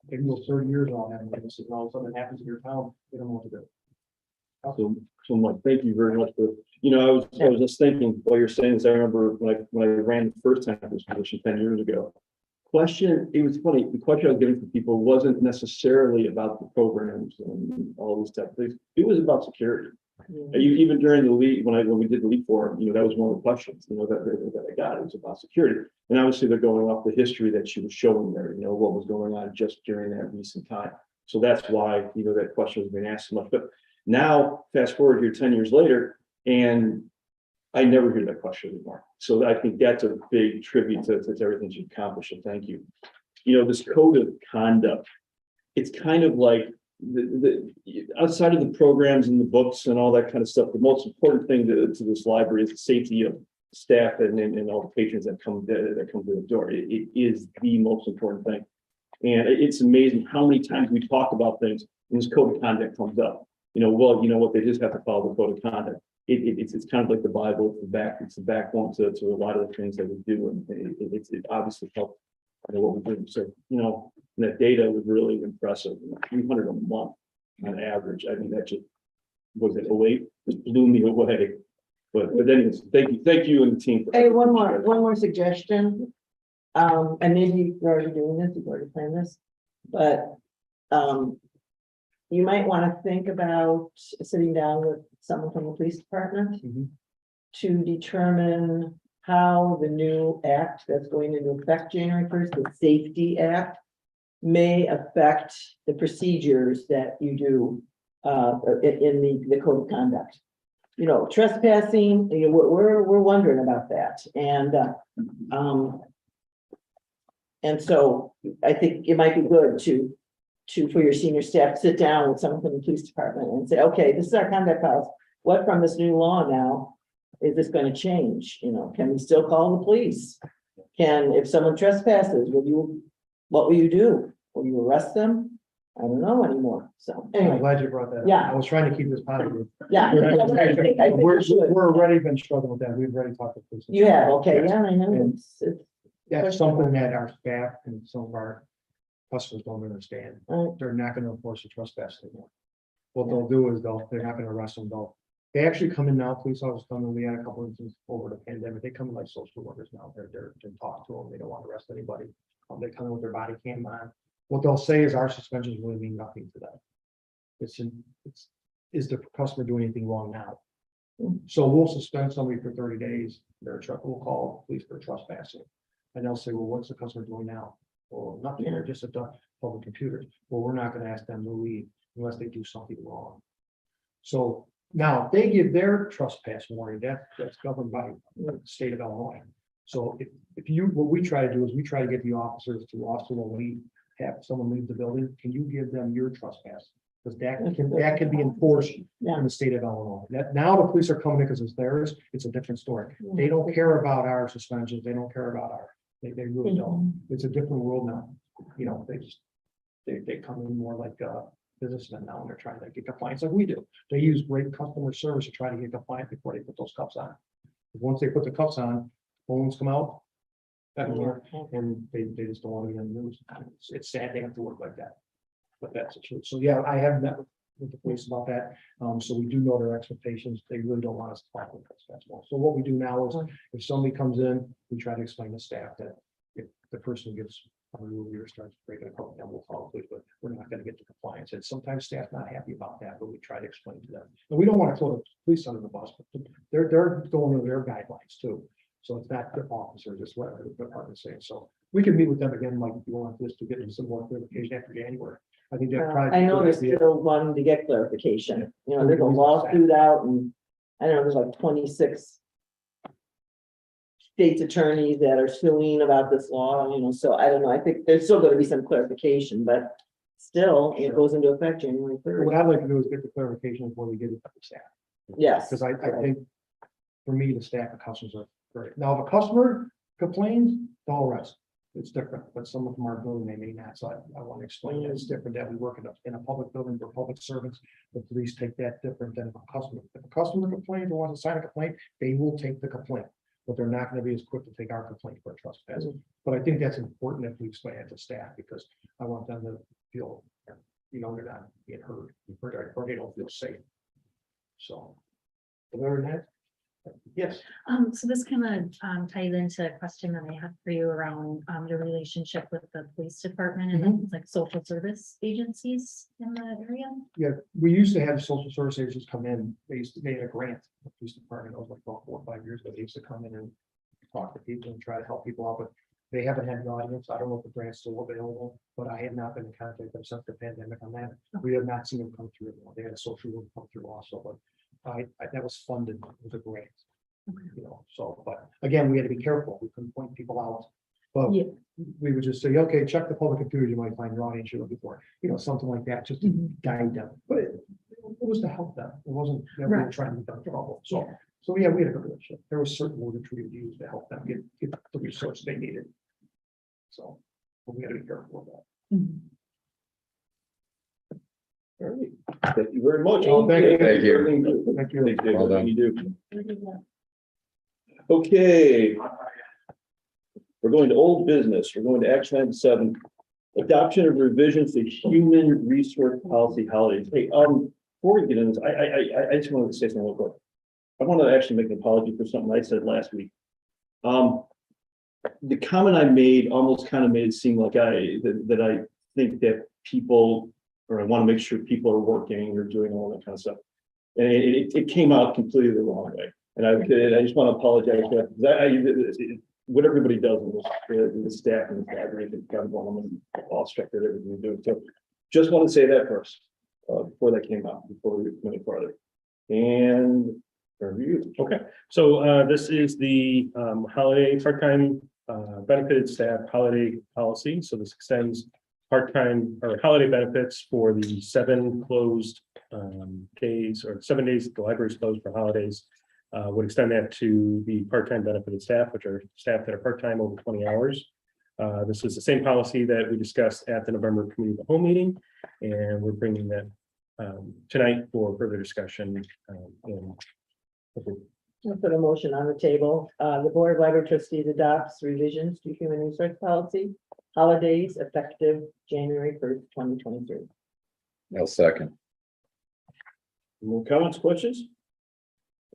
They can go 30 years on having this, and all of a sudden it happens in your town, they don't know what to do. So Mike, thank you very much for, I was just thinking while you're saying this, I remember when I ran the first time for this position 10 years ago. It was funny, the question I was getting from people wasn't necessarily about the programs and all these type of things. It was about security. And even during the lead, when we did the lead forum, that was one of the questions, that I got, it was about security. And obviously they're going off the history that she was showing there, what was going on just during that recent time. So that's why, that question was being asked so much, but now fast forward here 10 years later, and I never hear that question anymore. So I think that's a big tribute to everything you've accomplished, and thank you. This code of conduct, it's kind of like the outside of the programs and the books and all that kind of stuff, the most important thing to this library is the safety of staff and all the patrons that come to the door. It is the most important thing. And it's amazing how many times we talk about things and this code of conduct comes up. What, they just have to follow the code of conduct. It's kind of like the Bible, it's the backbone to a lot of the things that we do, and it obviously helps what we do. So, that data was really impressive, 300 a month on average. I think that just was it 08, just blew me away. But anyways, thank you and the team. Hey, one more suggestion. And maybe you're already doing this, you've already planned this, but, you might want to think about sitting down with someone from the police department Mhm. to determine how the new act that's going into effect January 1st, the Safety Act, may affect the procedures that you do in the code of conduct. Trespassing, we're wondering about that, and so I think it might be good for your senior staff, sit down with someone from the police department and say, okay, this is our conduct policy. What from this new law now is this going to change? Can we still call the police? If someone trespasses, what will you do? Will you arrest them? I don't know anymore. So I'm anyway, glad you brought that up. Yeah. I was trying to keep this positive. yeah. I think We're we should. already been struggling with that. We've already talked to police. You have, okay, Yes. yeah, I know. And It's That's something that our staff and some of our customers don't understand. Right. They're not gonna enforce a trespass anymore. What they'll do is they're not gonna arrest them, they actually come in now, police officers come in, we had a couple of instances over the pandemic, they come in like social workers now, they're talk to them, they don't want to arrest anybody. They come in with their body cam on, what they'll say is our suspensions really mean nothing to them. Is the customer doing anything wrong now? So we'll suspend somebody for 30 days, their truck will call police for trespassing. And they'll say, well, what's the customer doing now? Well, nothing, they're just at the public computers. Well, we're not gonna ask them to leave unless they do something wrong. So now, if they give their trespass warning, that's governed by the state of Illinois. So if you, what we try to do is we try to get the officers to also leave, have someone leave the building, can you give them your trespass? Because that can be enforced in the state of Illinois. That now the police are coming in because it's theirs, it's a different story. They don't care about our suspensions, they don't care about they really don't. It's a different world now. You know, they come in more like businessmen now, and they're trying to get compliance like we do. They use great customer service to try to get compliant before they put those cuffs on. Once they put the cuffs on, phones come out everywhere, and they just don't want to be on the news. It's sad they have to work like that, but that's the truth. So yeah, I have met with the police about that. So we do know their expectations. They really don't want us to talk with us. That's all. So what we do now is if somebody comes in, we try to explain to staff that if the person gets a rule leader starts breaking a code, then we'll call police, but we're not going to get to compliance. And sometimes staff's not happy about that, but we try to explain to them. And we don't want to throw the police under the bus, but they're going to their guidelines too. So it's not the officers, it's what the department's saying. So we can meet with them again, like if you want this to get some more clarification after January. I think that probably. I know they're still wanting to get clarification, you know, there's a lawsuit out and I don't know, there's like 26 state's attorneys that are suing about this law, you know, so I don't know, I think there's still gonna be some clarification, but still, it goes into effect January 3rd. What I'd like to do is get the clarification before we get it to the staff. Yes. Because I think for me, the staff and customers are great. Now, if a customer complains, they'll arrest. It's different, but some of them are building, they may not. So I want to explain that it's different that we work in a public building for public servants. The police take that different than a customer. If a customer complains or wants to sign a complaint, they will take the complaint. But they're not going to be as quick to take our complaint for a trespass. But I think that's important if we explain it to staff because I want them to feel, you know, they're not being heard or they don't feel safe. So, other than that, yes. So this kind of ties into a question that I have for you around your relationship with the police department and like social service agencies in the area. Yeah, we used to have social service agents come in, they had a grant, the police department, it was like about 4 or 5 years ago, they used to come in and talk to people and try to help people out, but they haven't had an audience. I don't know if the grant's still available, but I have not been in contact with them since the pandemic on that. We have not seen them come through. They had a social work come through also, but that was funded with a grant. You know, so, but again, we had to be careful. We couldn't point people out. But we would just say, okay, check the public computers, you might find your audience you're looking for, you know, something like that, just to guide them. But it was to help them. It wasn't that we were trying to get them in trouble. So yeah, we had a good relationship. There was certain words we would use to help them get the resource they needed. So but we had to be careful of that. All right. Thank you very much. Oh, thank you. Thank you. Thank you. Thank you. Well done. You do. Okay. We're going to old business. We're going to action item 7. Adoption of revisions to human resource policy holidays. Hey, before we get into this, I just wanted to say something real quick. I want to actually make an apology for something I said last week. The comment I made almost kind of made it seem like that I think that people, or I want to make sure people are working or doing all that kind of stuff. And it came out completely the wrong way. And I just want to apologize for that. What everybody does in the staff and the collaboration, kind of want them all structured everything we're doing. So just want to say that first, before that came out, before we went any farther. And review. Okay, so this is the holiday part-time benefited staff holiday policy. So this extends part-time or holiday benefits for the 7 closed days or 7 days that the library is closed for holidays. Would extend that to the part-time benefited staff, which are staff that are part-time over 20 hours. This is the same policy that we discussed at the November committee of the whole meeting, and we're bringing that tonight for further discussion. I'll put a motion on the table. The Board of Library Trustees adopts revisions to human resource policy holidays effective January 1st, 2023. No second. More comments, questions?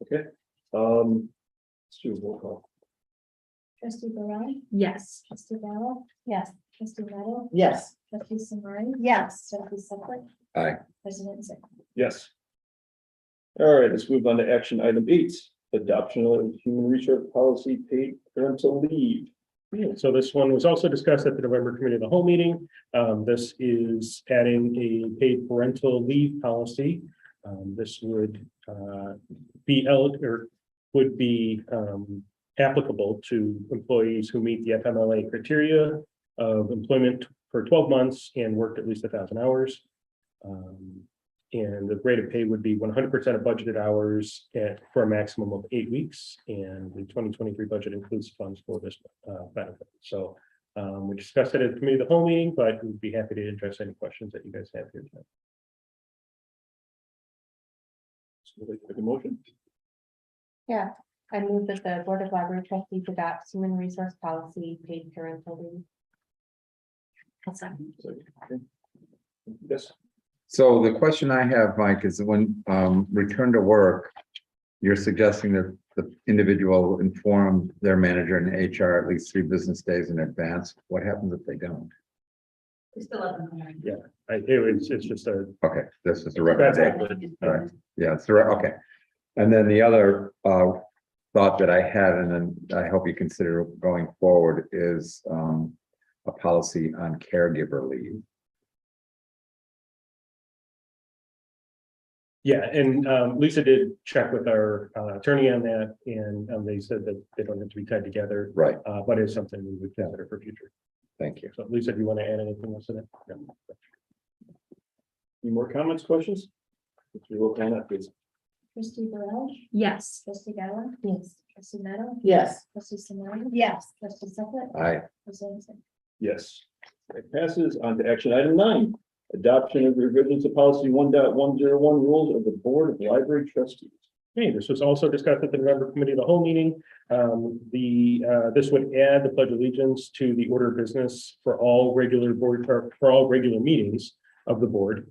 Okay, let's do a roll call. Trustee Burrell? Yes. Trustee Gallo? Yes. Trustee Meadow? Yes, Trustee Samari? Yes, Trustee Suckler? Aye. President Zimmerman? Yes. All right, let's move on to action item 8, adoption of human resource policy, paid parental leave. Yeah, so this one was also discussed at the November Committee of the Whole meeting. This is adding a paid parental leave policy. This would be eligible or would be applicable to employees who meet the FMLA criteria of employment for 12 months and worked at least 1,000 hours. And the rate of pay would be 100% of budgeted hours for a maximum of 8 weeks. And the 2023 budget includes funds for this benefit. So we discussed it at the committee of the whole meeting, but we'd be happy to address any questions that you guys have here tonight. So we'll take a motion. Yeah, I move that the Board of Library Trustees adopts human resource policy, paid parental leave. I'll second. Okay. Yes. So the question I have, Mike, is when return to work, you're suggesting that the individual inform their manager and HR at least 3 business days in advance. What happens if they don't? We still have them. It's just a. Okay, this is a That's recommendation. All right, yeah, it's the okay. And then the other thought that I had, and then I hope you consider going forward, is a policy on caregiver leave. Yeah, and Lisa did check with our attorney on that, and they said that they don't have to be tied together, Right, but it's something we would consider for future. thank you. So Lisa, do you want to add anything else to that? No. Any more comments, questions? Let's roll call that, please. Trustee Burrell? Yes. Trustee Gallo? Yes. Trustee Meadow? yes, Trustee Samari? yes, Trustee Suckler? Aye. President Zimmerman? Yes. It passes on to action item 9, adoption of revisions to policy 1.101 rules of the Board of Library Trustees. Okay, this was also discussed at the November Committee of the Whole meeting. This would add the Pledge of Allegiance to the order of business for all regular board, or for all regular meetings of the board.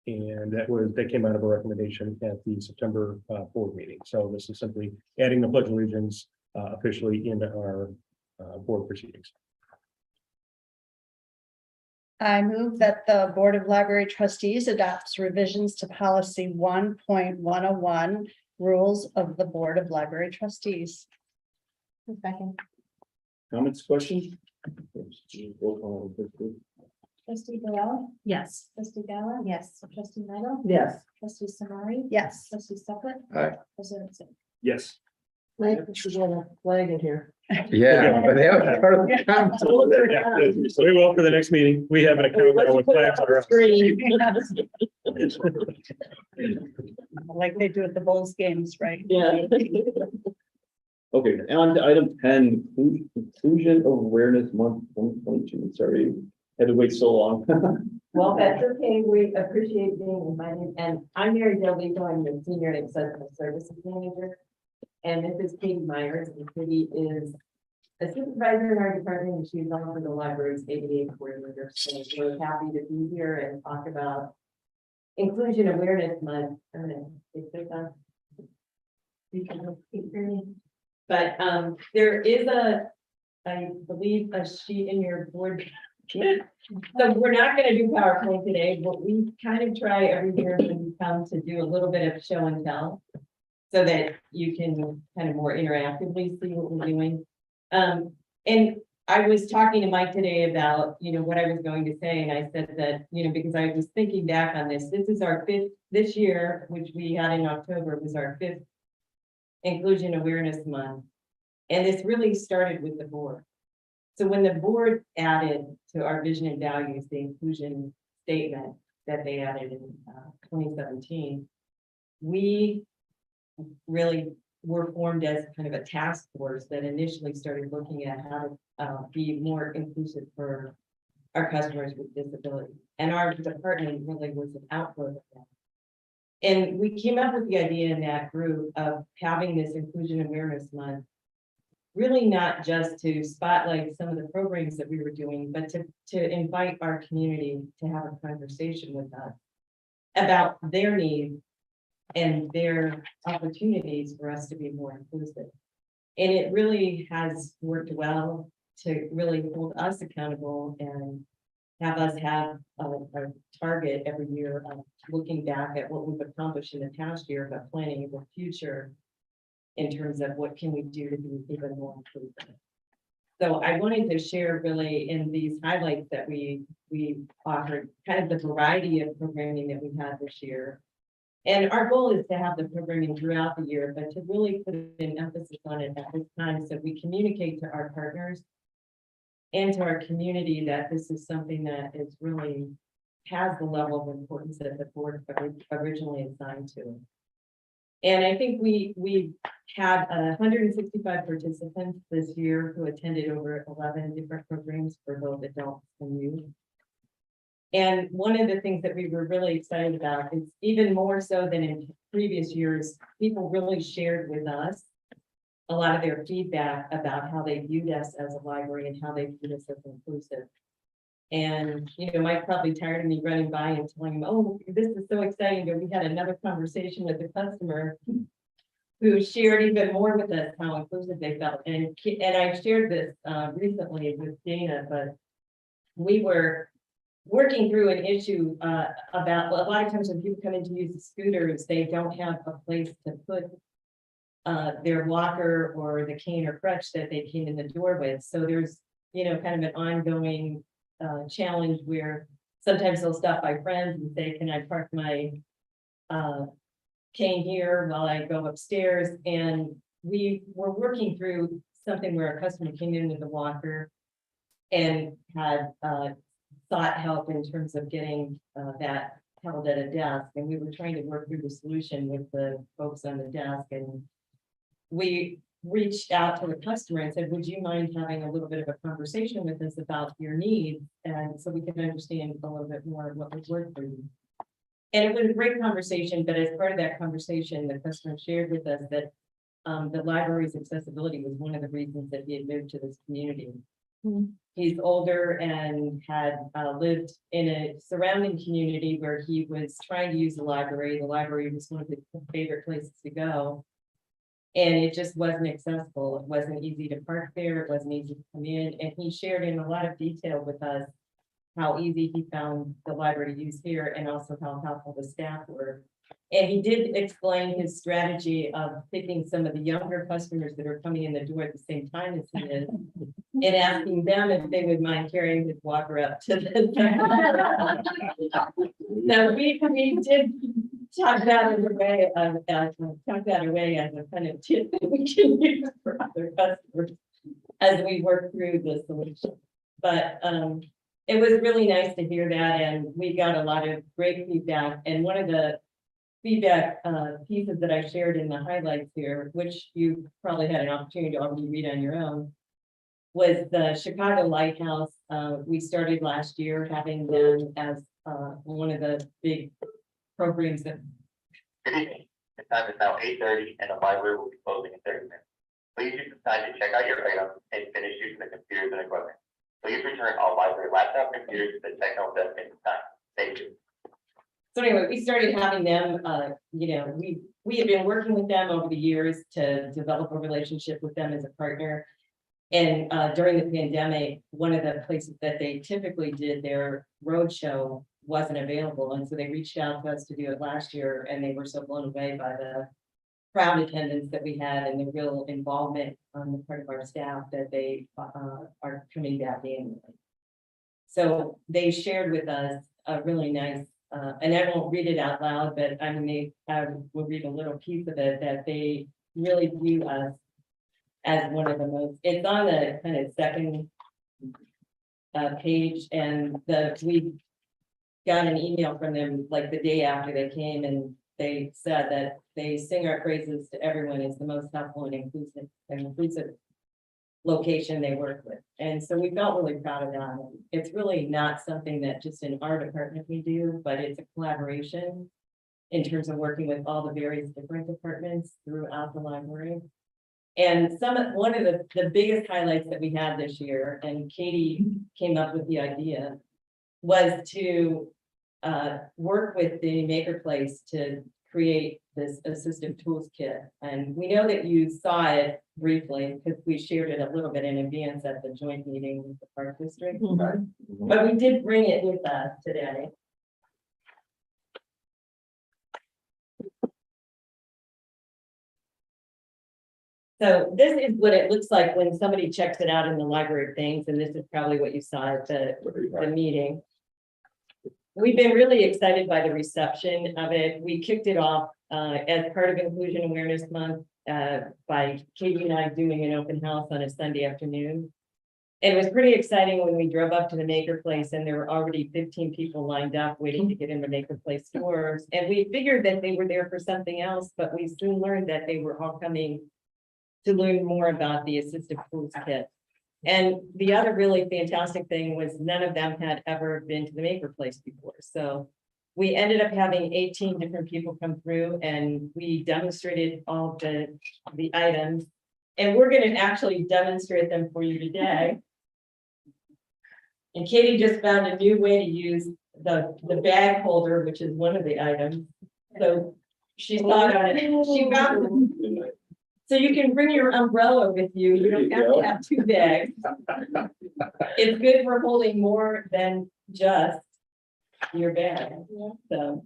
And that came out of a recommendation at the September board meeting. So this is simply adding the Pledge of Allegiance officially into our board proceedings. I move that the Board of Library Trustees adopts revisions to policy 1.101 rules of the Board of Library Trustees. Second. Comments, questions? Roll call, please. Trustee Burrell? Yes. Trustee Gallo? Yes. Trustee Meadow? yes. Trustee Samari? Yes, Trustee Suckler? Aye. President Zimmerman? Yes. Mike, we should get a flag in here. Yeah, but they are part of the council. So we will for the next meeting. We have an account now with flags on our- Screen. like they do at the Bulls games, right? Yeah. Okay, on to item 10, Inclusion Awareness Month 2022. Sorry, had to wait so long. Well, that's okay. We appreciate being invited. And I'm Mary Delvito. I'm the Senior Accessible Services Manager. And this is Katie Myers, and Katie is a supervisor in our department, and she's on the library's ADA coordinator. So we're happy to be here and talk about Inclusion Awareness Month. I'm gonna take this on. You can keep hearing. But there is I believe, a sheet in your board. So we're not gonna do PowerPoint today, but we kind of try every year when we come to do a little bit of show and tell. So that you can kind of more interactively see what we're doing. And I was talking to Mike today about, what I was going to say, and I said that, because I was thinking back on this is our 5th, this year, which we had in October, was our 5th Inclusion Awareness Month. And this really started with the board. So when the board added to our vision and values, the inclusion statement that they added in 2017, we really were formed as kind of a task force that initially started looking at how to be more inclusive for our customers with disabilities. And our department really was an outgrowth of that. And we came up with the idea in that group of having this Inclusion Awareness Month really not just to spotlight some of the programs that we were doing, but to invite our community to have a conversation with us about their needs and their opportunities for us to be more inclusive. And it really has worked well to really hold us accountable and have us have a target every year of looking back at what we've accomplished in the past year, but planning the future in terms of what can we do to be even more inclusive. So I wanted to share really in these highlights that we offered kind of the variety of programming that we had this year. And our goal is to have the programming throughout the year, but to really put an emphasis on it at this time, so we communicate to our partners and to our community that this is something that is really has the level of importance that the board originally assigned to it. And I think we had 165 participants this year who attended over 11 different programs for both adults and youth. And one of the things that we were really excited about is even more so than in previous years, people really shared with us a lot of their feedback about how they viewed us as a library and how they viewed us as inclusive. And, you know, Mike probably tired of me running by and telling him, oh, this is so exciting, but we had another conversation with the customer who shared even more with us how inclusive they felt. And I shared this recently with Dana, but we were working through an issue about, well, a lot of times when people come in to use the scooters, they don't have a place to put their walker or the cane or crutch that they came in the door with. So there's, you know, kind of an ongoing challenge where sometimes they'll stop by friends and say, can I park my cane here while I go upstairs? And we were working through something where a customer came in with a walker and had sought help in terms of getting that held at a desk. And we were trying to work through the solution with the folks on the desk. And we reached out to the customer and said, would you mind having a little bit of a conversation with us about your needs? And so we can understand a little bit more of what would work for you. And it was a great conversation, but as part of that conversation, the customer shared with us that the library's accessibility was one of the reasons that he had moved to this community. He's older and had lived in a surrounding community where he was trying to use the library. The library was one of his favorite places to go. And it just wasn't accessible. It wasn't easy to park there. It wasn't easy to come in. And he shared in a lot of detail with us how easy he found the library to use here and also how helpful the staff were. And he did explain his strategy of picking some of the younger customers that are coming in the door at the same time as he is and asking them if they would mind carrying his walker up to the. Now, we did talk that in a way of, talk that away as a kind of tip that we can use for other customers as we work through the solution. But it was really nice to hear that, and we got a lot of great feedback. And one of the feedback pieces that I shared in the highlights here, which you probably had an opportunity to already read on your own, was the Chicago Lighthouse. We started last year having them as one of the big programs that. Good evening. The time is now 8:30 and the library will be closing in 30 minutes. Please use the time to check out your items and finish using the computers and equipment. Please return all library laptop computers to the technical desk at this time. Thank you. So anyway, we started having them, you know, we have been working with them over the years to develop a relationship with them as a partner. And during the pandemic, one of the places that they typically did their roadshow wasn't available. And so they reached out to us to do it last year, and they were so blown away by the crowd attendance that we had and the real involvement on the part of our staff that they are coming back in. So they shared with us a really nice, and I won't read it out loud, but I mean, I will read a little piece of it, that they really view us as one of the most, it's on the kind of second page, and we got an email from them like the day after they came, and they said that they sing our praises to everyone as the most helpful and inclusive location they work with. And so we felt really proud of that. It's really not something that just in our department we do, but it's a collaboration in terms of working with all the various different departments throughout the library. And one of the biggest highlights that we had this year, and Katie came up with the idea, was to work with the Maker Place to create this assistive tools kit. And we know that you saw it briefly because we shared it a little bit in advance at the joint meeting with the Park District. But we did bring it with us today. So this is what it looks like when somebody checks it out in the library of things, and this is probably what you saw at the meeting. We've been really excited by the reception of it. We kicked it off as part of Inclusion Awareness Month by Katie and I doing an open house on a Sunday afternoon. And it was pretty exciting when we drove up to the Maker Place and there were already 15 people lined up waiting to get in the Maker Place stores. And we figured that they were there for something else, but we soon learned that they were all coming to learn more about the assistive tools kit. And the other really fantastic thing was none of them had ever been to the Maker Place before. So we ended up having 18 different people come through and we demonstrated all the items. And we're going to actually demonstrate them for you today. And Katie just found a new way to use the bag holder, which is one of the items. So she thought on it. She found so you can bring your umbrella with you. You don't have to have two bags. It's good for holding more than just your bag. So,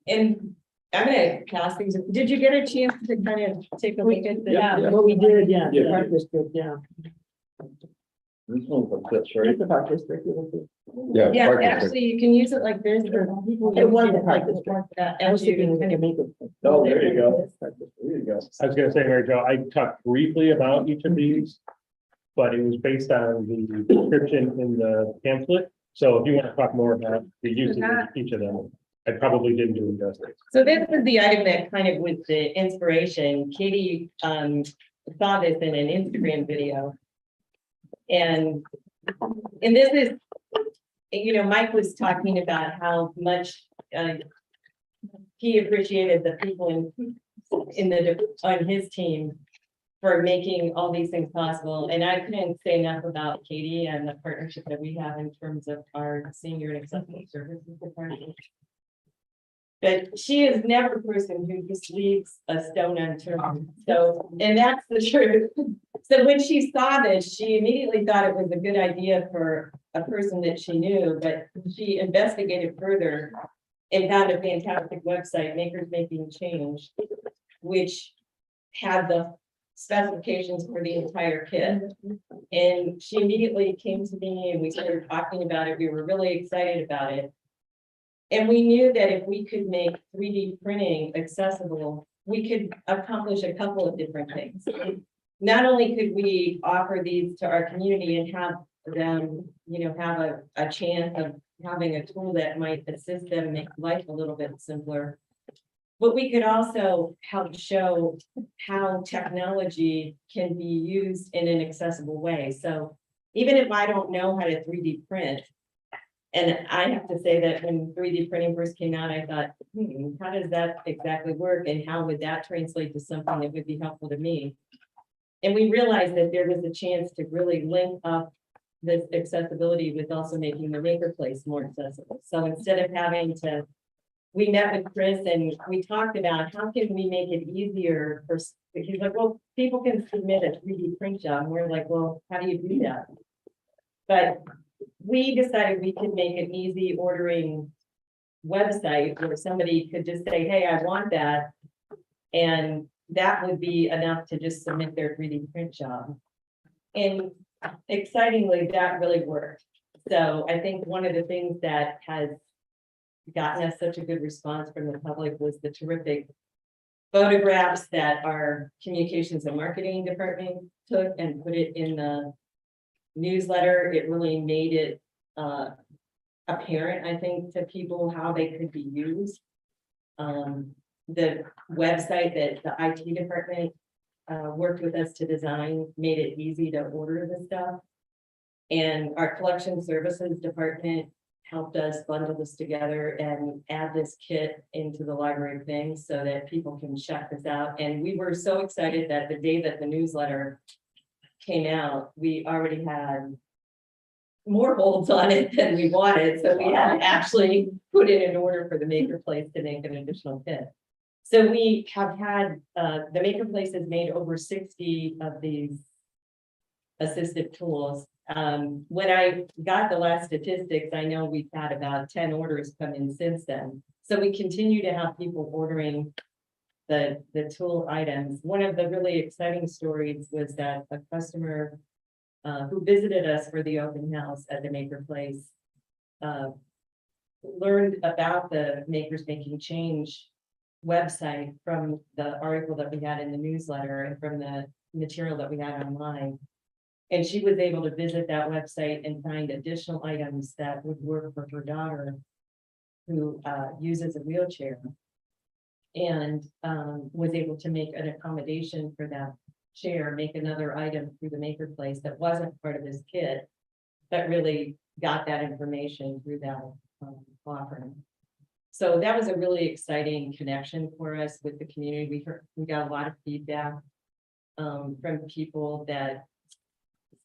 and I'm gonna pass things. Did you get a chance to kind of take a look at the? Yeah. Well, we did, yeah, Yeah. the Park District, yeah. This one's a clip, right? It's the Park District. Yeah. Yeah, Park District. actually, you can use it like this for people. It was use the Park like District. I was thinking Kind of make it. Oh, there you go. There you go. I was gonna say, Mary Jo, I talked briefly about each of these, but it was based on the description in the pamphlet. So if you want to talk more about the use of each of them, I probably didn't do it justice. So this is the item that kind of was the inspiration. Katie saw this in an Instagram video. And this is, you know, Mike was talking about how much he appreciated the people on his team for making all these things possible. And I couldn't say enough about Katie and the partnership that we have in terms of our senior and accessible services department. But she is never a person who just leaves a stone unturned. So, and that's the truth. So when she saw this, she immediately thought it was a good idea for a person that she knew, but she investigated further and found a fantastic website, Makers Making Change, which had the specifications for the entire kit. And she immediately came to me and we started talking about it. We were really excited about it. And we knew that if we could make 3D printing accessible, we could accomplish a couple of different things. Not only could we offer these to our community and have them, you know, have a chance of having a tool that might assist them make life a little bit simpler, but we could also help show how technology can be used in an accessible way. So even if I don't know how to 3D print, and I have to say that when 3D printing first came out, I thought, how does that exactly work? And how would that translate to something that would be helpful to me? And we realized that there was a chance to really link up this accessibility with also making the Maker Place more accessible. So instead of having to, we met with Chris and we talked about how can we make it easier for, he's like, well, people can submit a 3D print job. And we're like, well, how do you do that? But we decided we could make an easy ordering website where somebody could just say, hey, I want that. And that would be enough to just submit their 3D print job. And excitingly, that really worked. So I think one of the things that has gotten us such a good response from the public was the terrific photographs that our communications and marketing department took and put it in the newsletter. It really made it apparent, I think, to people how they could be used. The website that the IT department worked with us to design made it easy to order the stuff. And our collection services department helped us bundle this together and add this kit into the library thing so that people can check this out. And we were so excited that the day that the newsletter came out, we already had more holds on it than we wanted, so we had to actually put in an order for the Maker Place to make an additional kit. So we have had, the Maker Place has made over 60 of these assistive tools. When I got the last statistics, I know we've had about 10 orders come in since then. So we continue to have people ordering the tool items. One of the really exciting stories was that a customer who visited us for the open house at the Maker Place learned about the Makers Making Change website from the article that we had in the newsletter and from the material that we had online. And she was able to visit that website and find additional items that would work for her daughter who uses a wheelchair. And was able to make an accommodation for that chair, make another item through the Maker Place that wasn't part of this kit, but really got that information through that offering. So that was a really exciting connection for us with the community. We got a lot of feedback from people that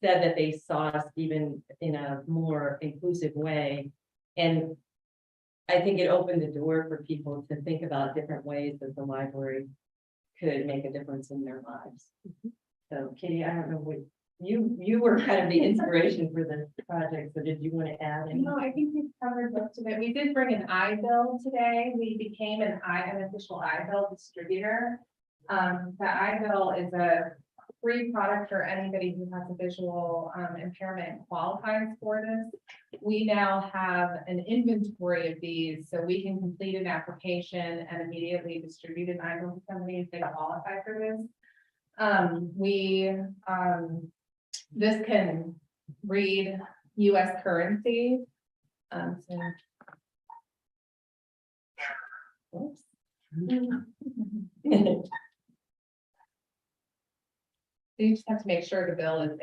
said that they saw us even in a more inclusive way. And I think it opened the door for people to think about different ways that the library could make a difference in their lives. So Katie, I don't know what, you were kind of the inspiration for the project, so did you want to add any? No, I think we've covered most of it. We did bring an iBill today. We became an official iBill distributor. The iBill is a free product for anybody who has a visual impairment and qualifies for this. We now have an inventory of these, so we can complete an application and immediately distribute an item to somebody if they qualify for this. This can read US currency. Oops. You just have to make sure the bill is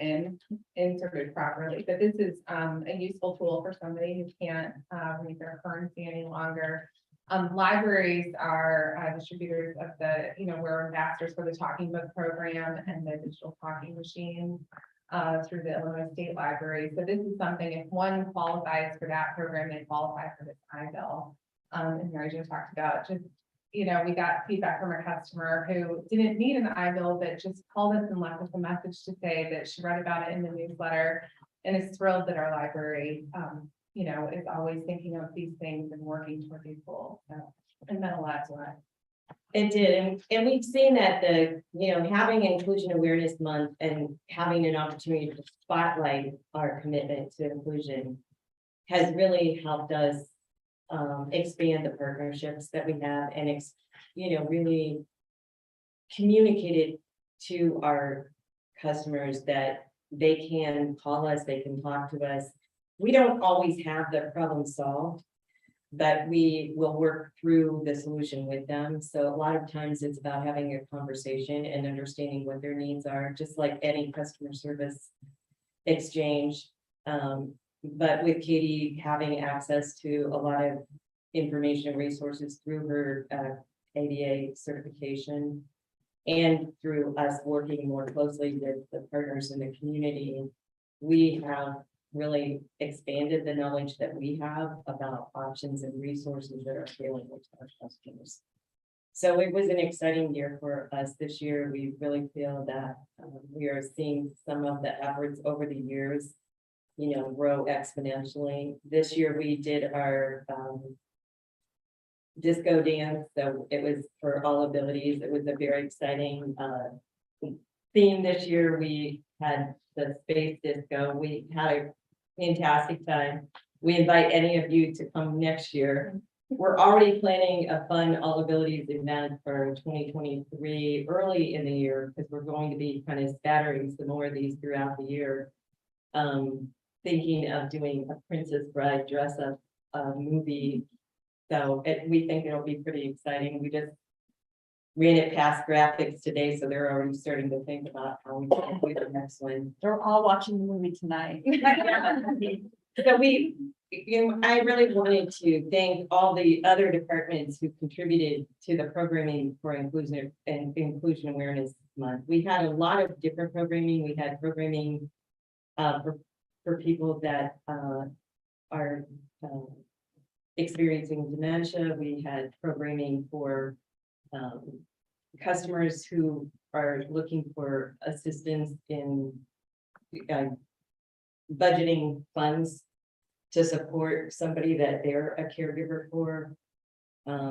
inserted properly, but this is a useful tool for somebody who can't read their currency any longer. Libraries are distributors of we're ambassadors for the Talking Book program and the digital talking machine through the Illinois State Library. So this is something, if one qualifies for that program, they qualify for this iBill. And Mary Jo talked about just, we got feedback from a customer who didn't need an iBill, but just called us and left us a message to say that she read about it in the newsletter and is thrilled that our library, is always thinking of these things and working toward these goals. So it meant a lot to us. It did, and we've seen that having Inclusion Awareness Month and having an opportunity to spotlight our commitment to inclusion has really helped us expand the partnerships that we have and really communicated to our customers that they can call us, they can talk to us. We don't always have the problem solved, but we will work through the solution with them. So a lot of times it's about having a conversation and understanding what their needs are, just like any customer service exchange. But with Katie having access to a lot of information and resources through her ADA certification and through us working more closely with the partners in the community, we have really expanded the knowledge that we have about options and resources that are available to our customers. So it was an exciting year for us this year. We really feel that we are seeing some of the efforts over the years, grow exponentially. This year we did our disco dance, so it was for all abilities. It was a very exciting theme this year. We had the space disco. We had a fantastic time. We invite any of you to come next year. We're already planning a fun all abilities event for 2023 early in the year because we're going to be kind of scattering some more of these throughout the year. Thinking of doing a Princess Bride dress up movie. So we think it'll be pretty exciting. We just ran it past graphics today, so they're already starting to think about how we can do the next one. They're all watching the movie tonight. So we I really wanted to thank all the other departments who contributed to the programming for inclusion and inclusion awareness month. We had a lot of different programming. We had programming for people that are experiencing dementia. We had programming for customers who are looking for assistance in budgeting funds to support somebody that they're a caregiver for.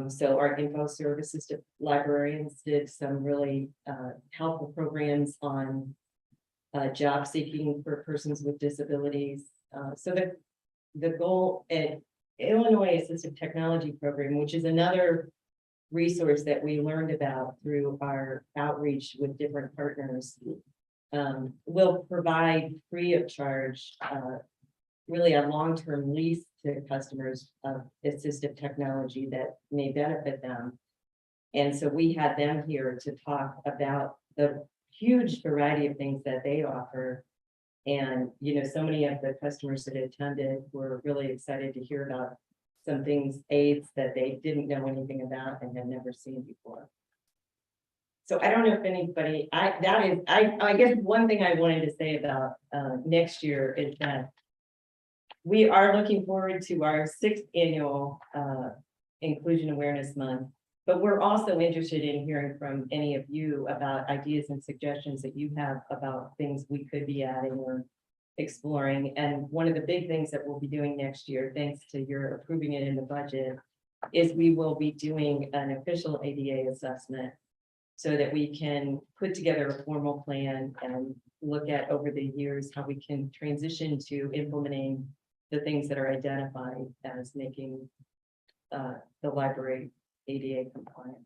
So our info services librarians did some really helpful programs on job seeking for persons with disabilities. So the goal at Illinois Assistive Technology Program, which is another resource that we learned about through our outreach with different partners, will provide free of charge really a long-term lease to customers of assistive technology that may benefit them. And so we had them here to talk about the huge variety of things that they offer. And, you know, so many of the customers that attended were really excited to hear about some things, aids that they didn't know anything about and had never seen before. So I don't know if anybody, I guess one thing I wanted to say about next year is that we are looking forward to our 6th annual Inclusion Awareness Month, but we're also interested in hearing from any of you about ideas and suggestions that you have about things we could be adding or exploring. And one of the big things that we'll be doing next year, thanks to your approving it in the budget, is we will be doing an official ADA assessment so that we can put together a formal plan and look at over the years how we can transition to implementing the things that are identified as making the library ADA compliant.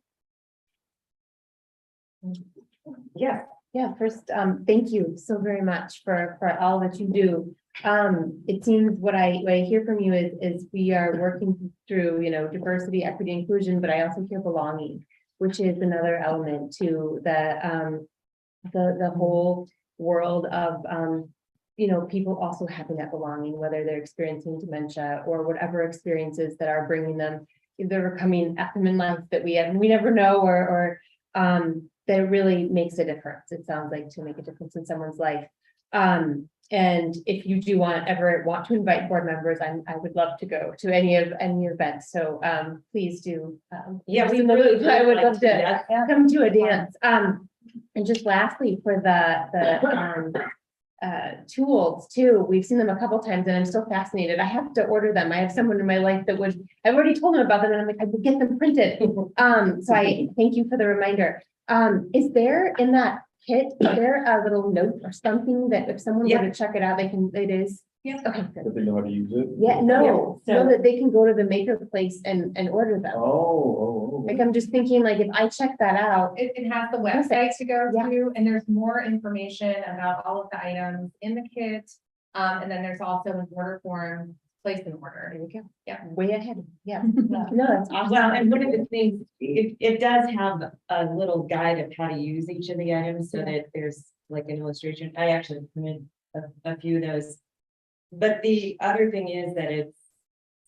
Yeah. Yeah, first, thank you so very much for all that you do. It seems what I hear from you is we are working through, you know, diversity, equity, inclusion, but I also hear belonging, which is another element to the whole world of, you know, people also having that belonging, whether they're experiencing dementia or whatever experiences that are bringing them, either coming at them in life that we never know, or that really makes a difference. It sounds like to make a difference in someone's life. And if you do ever want to invite board members, I would love to go to any events. So please do. Yeah, we really I would love to that. come to a dance. And just lastly, for the tools too, we've seen them a couple times and I'm still fascinated. I have to order them. I have someone in my life that I've already told them about them and I'm like, I would get them printed. So I thank you for the reminder. Is there in that kit, is there a little note or something that if someone were to check it out, it is? Yeah. Okay, good. But they know how to use it? Yeah, no, Yeah, so so- that they can go to the maker place and order them. Oh. Like, I'm just thinking, like, if I check that out, It has the website to go Yeah. to, and there's more information about all of the items in the kit. And then there's also an order form, place an order. there we go. Yeah. Way ahead, yeah. No, that's awesome. Well, and one of the things, it does have a little guide of how to use each of the items so that there's like an illustration. I actually printed a few of those. But the other thing is that it's,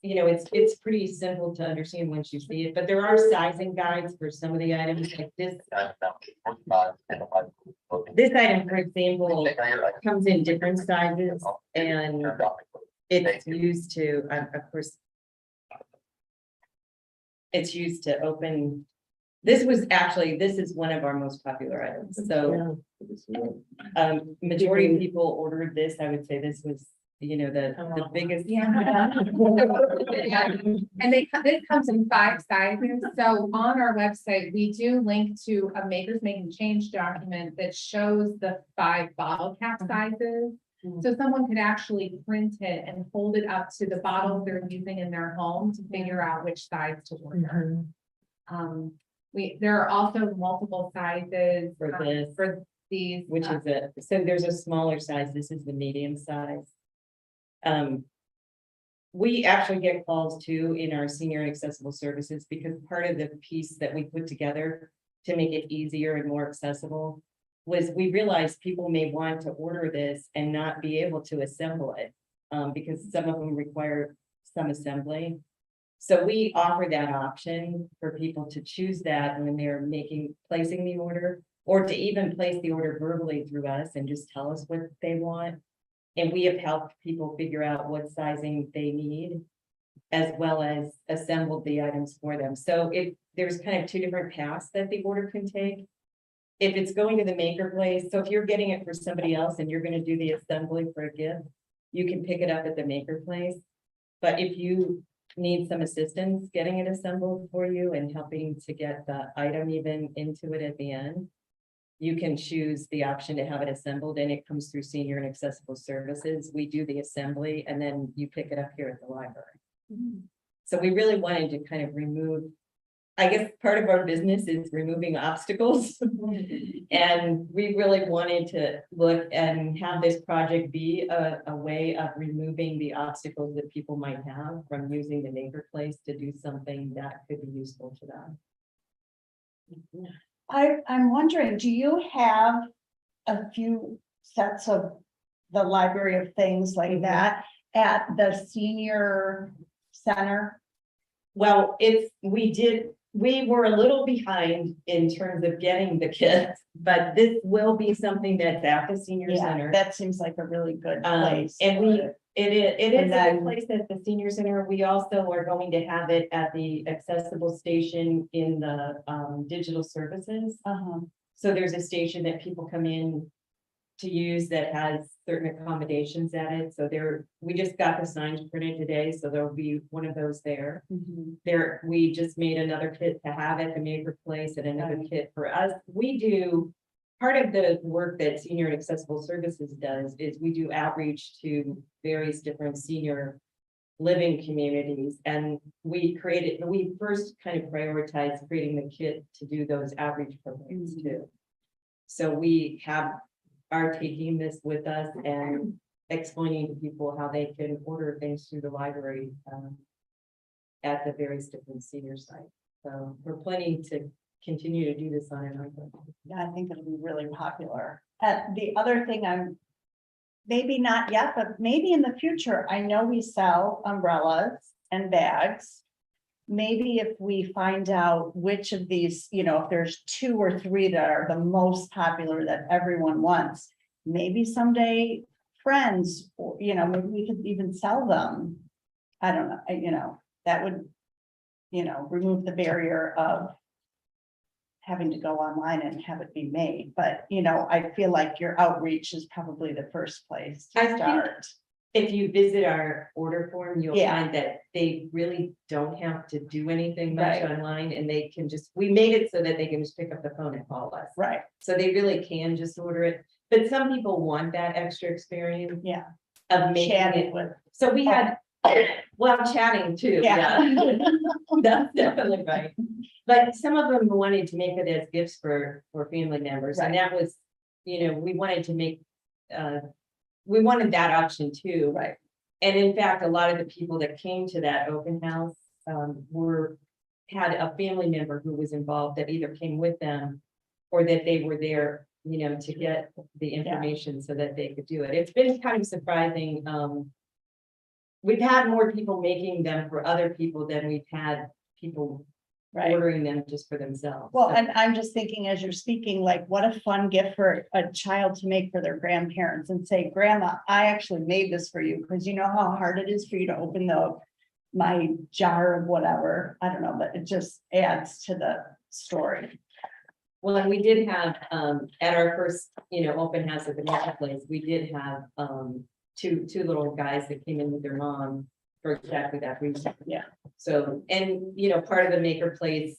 you know, it's pretty simple to understand once you see it, but there are sizing guides for some of the items like this. This item, for example, comes in different sizes and it's used to, of course, it's used to open. This is one of our most popular items. So majority of people ordered this. I would say this was, you know, the biggest. And this comes in 5 sizes. So on our website, we do link to a Makers Making Change document that shows the 5 bottle cap sizes. So someone could actually print it and hold it up to the bottles they're using in their home to figure out which size to order. There are also multiple sizes For this. for these. Which is so there's a smaller size. This is the medium size. We actually get calls too in our senior and accessible services because part of the piece that we put together to make it easier and more accessible was we realized people may want to order this and not be able to assemble it. Because some of them require some assembly. So we offer that option for people to choose that when they're placing the order, or to even place the order verbally through us and just tell us what they want. And we have helped people figure out what sizing they need, as well as assembled the items for them. So there's kind of two different paths that the order can take. If it's going to the maker place, so if you're getting it for somebody else and you're gonna do the assembly for a gift, you can pick it up at the maker place. But if you need some assistance getting it assembled for you and helping to get the item even into it at the end, you can choose the option to have it assembled, and it comes through Senior and Accessible Services. We do the assembly and then you pick it up here at the library. So we really wanted to kind of remove, I guess part of our business is removing obstacles. And we really wanted to look and have this project be a way of removing the obstacles that people might have from using the maker place to do something that could be useful to them. I'm wondering, do you have a few sets of the library of things like that at the senior center? Well, we were a little behind in terms of getting the kits, but this will be something that's at the senior Yeah, center. that seems like a really good place. And it is And a then- good place at the senior center. We also are going to have it at the accessible station in the digital services. So there's a station that people come in to use that has certain accommodations at it. So we just got the signs printed today, so there'll be one of those there. We just made another kit to have at the maker place and another kit for us. We do, part of the work that Senior and Accessible Services does is we do outreach to various different senior living communities. And we first kind of prioritized creating the kit to do those outreach programs too. So we are taking this with us and explaining to people how they can order things through the library at the various different senior sites. So we're planning to continue to do this on and on. Yeah, I think it'll be really popular. The other thing maybe not yet, but maybe in the future, I know we sell umbrellas and bags. Maybe if we find out which of these, if there's 2 or 3 that are the most popular that everyone wants, maybe someday friends, or, maybe we could even sell them. I don't know, that would, remove the barrier of having to go online and have it be made. But, I feel like your outreach is probably the first place I to think- start. If you visit our order form, you'll Yeah. find that they really don't have to do anything much Right. online, and they can we made it so that they can just pick up the phone and call us. Right, So they really can just order it, but some people want that extra experience yeah. of making Chatting it. with, So we had, well, chatting too, yeah. yeah. That's definitely right. But some of them wanted to make it as gifts for family members, and that was, we wanted to make, we wanted that option too. Right. And in fact, a lot of the people that came to that open house, had a family member who was involved that either came with them or that they were there, to get the information so that they could do it. It's been kind of surprising. We've had more people making them for other people than we've had people Right. ordering them just for themselves. Well, So- and I'm just thinking as you're speaking, like, what a fun gift for a child to make for their grandparents and say, Grandma, I actually made this for you, because you know how hard it is for you to open my jar of whatever. I don't know, but it just adds to the story. Well, and we did have, at our first, open house at the marketplace, we did have, two little guys that came in with their mom for exactly that reason. Yeah. So, and, part of the maker place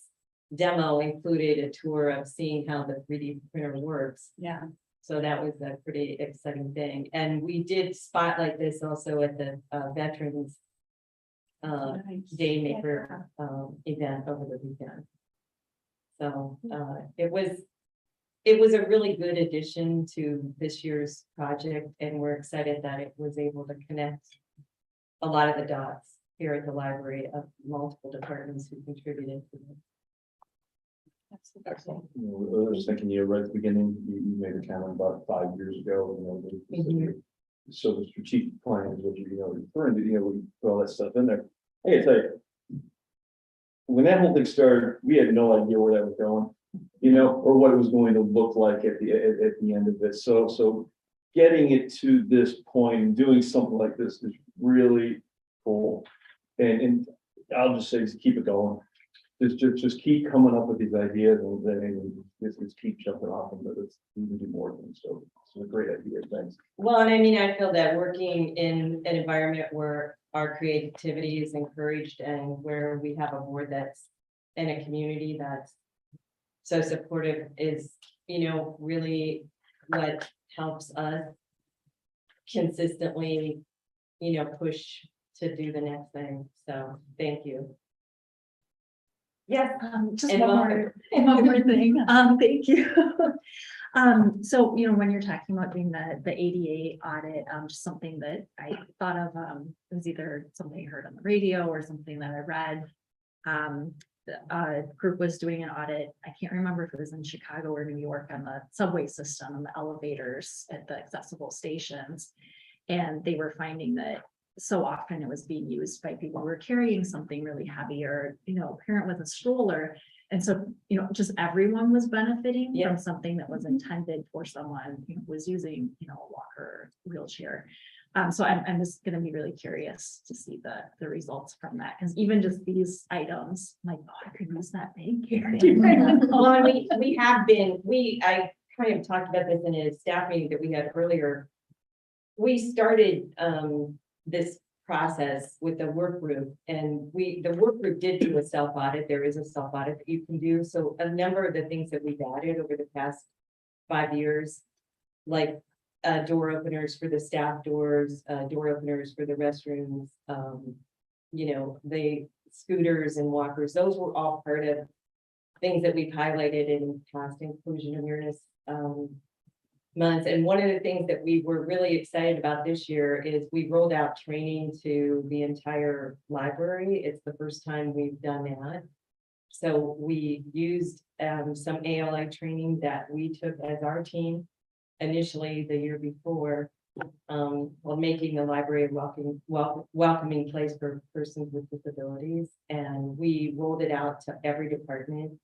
demo included a tour of seeing how the 3D printer works. Yeah. So that was a pretty exciting thing. And we did spotlight this also at the Veterans Nice. Day Maker event over the weekend. So it was a really good addition to this year's project, and we're excited that it was able to connect a lot of the dots here at the library of multiple departments who contributed to it. Excellent. I was thinking, right at the beginning, you made a comment about 5 years ago, So the strategic plan is what you know, referring to, we put all that stuff in there. I gotta tell you. When that whole thing started, we had no idea where that was going, or what it was going to look like at the end of it. So getting it to this point and doing something like this is really cool. And I'll just say, just keep it going. Just keep coming up with these ideas and then just keep jumping off them, but it's, you can do more things. So it's a great idea. Thanks. Well, and I mean, I feel that working in an environment where our creativity is encouraged and where we have a board that's in a community that's so supportive is, really what helps us consistently, push to do the next thing. So thank you. Yes. Just And one more thing. Thank you. So, when you're talking about doing the ADA audit, just something that I thought of, it was either something I heard on the radio or something that I read. The group was doing an audit. I can't remember if it was in Chicago or New York on the subway system and the elevators at the accessible stations. And they were finding that so often it was being used by people who were carrying something really heavy or, a parent with a stroller. And so, just everyone was benefiting from something that was intended for someone who was using, a walker, wheelchair. So I'm just gonna be really curious to see the results from that, because even just these items, like, oh, I could use that big here. Well, and I kind of talked about this in a staff meeting that we had earlier. We started this process with the work group, and the work group did do a self audit. There is a self audit that you can do. So a number of the things that we've added over the past 5 years, like door openers for the staff doors, door openers for the restrooms, the scooters and walkers, those were all part of things that we've highlighted in past inclusion awareness months. And one of the things that we were really excited about this year is we rolled out training to the entire library. It's the first time we've done that. So we used some ALI training that we took as our team initially the year before, while making the library a welcoming place for persons with disabilities. And we rolled it out to every department.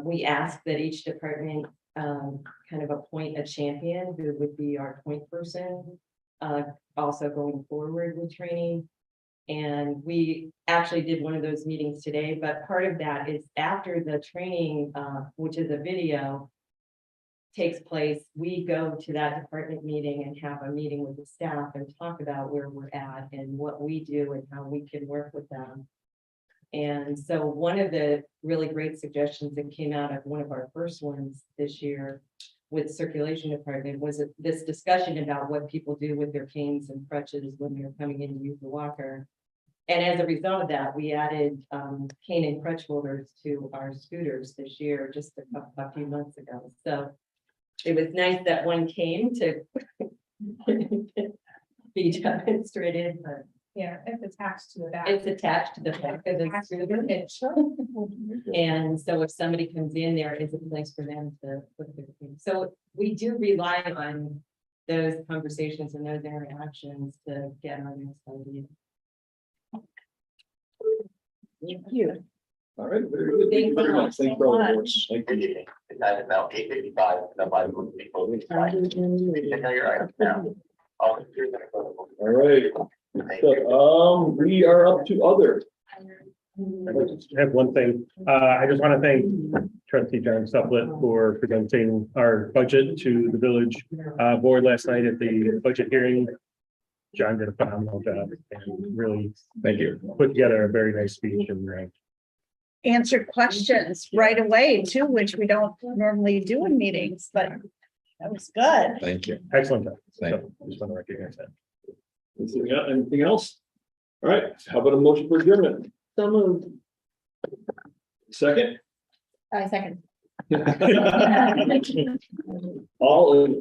We asked that each department kind of appoint a champion who would be our point person, also going forward with training. And we actually did one of those meetings today, but part of that is after the training, which is a video, takes place, we go to that department meeting and have a meeting with the staff and talk about where we're at and what we do and how we can work with them. And so one of the really great suggestions that came out of one of our first ones this year with circulation department was this discussion about what people do with their canes and crutches when they're coming in to use the walker. And as a result of that, we added cane and crutch holders to our scooters this year, just a few months ago. So it was nice that one came to be demonstrated, but Yeah, it's attached to the back. it's attached to the back of the scooter. And so if somebody comes in, there is a place for them to put their things. So we do rely on those conversations and those interactions to get our next idea. Thank you. All right. Very good. Thank you very much. Thank you all. Thank Good you. evening. The time is now 8:55, and the library will be closing. Please check out your items now. All computers are closed. All right. Thank you. So, we are up to other. I just have one thing. I just want to thank Trustee John Suplet for presenting our budget to the village board last night at the budget hearing. John did a phenomenal job and really Thank you. put together a very nice speech and Answered questions right away too, which we don't normally do in meetings, but that was good. Thank you. excellent job. Thank So just want to recognize that. Anything else? All right, how about a motion for adjournment? So moved. Second? Second. All in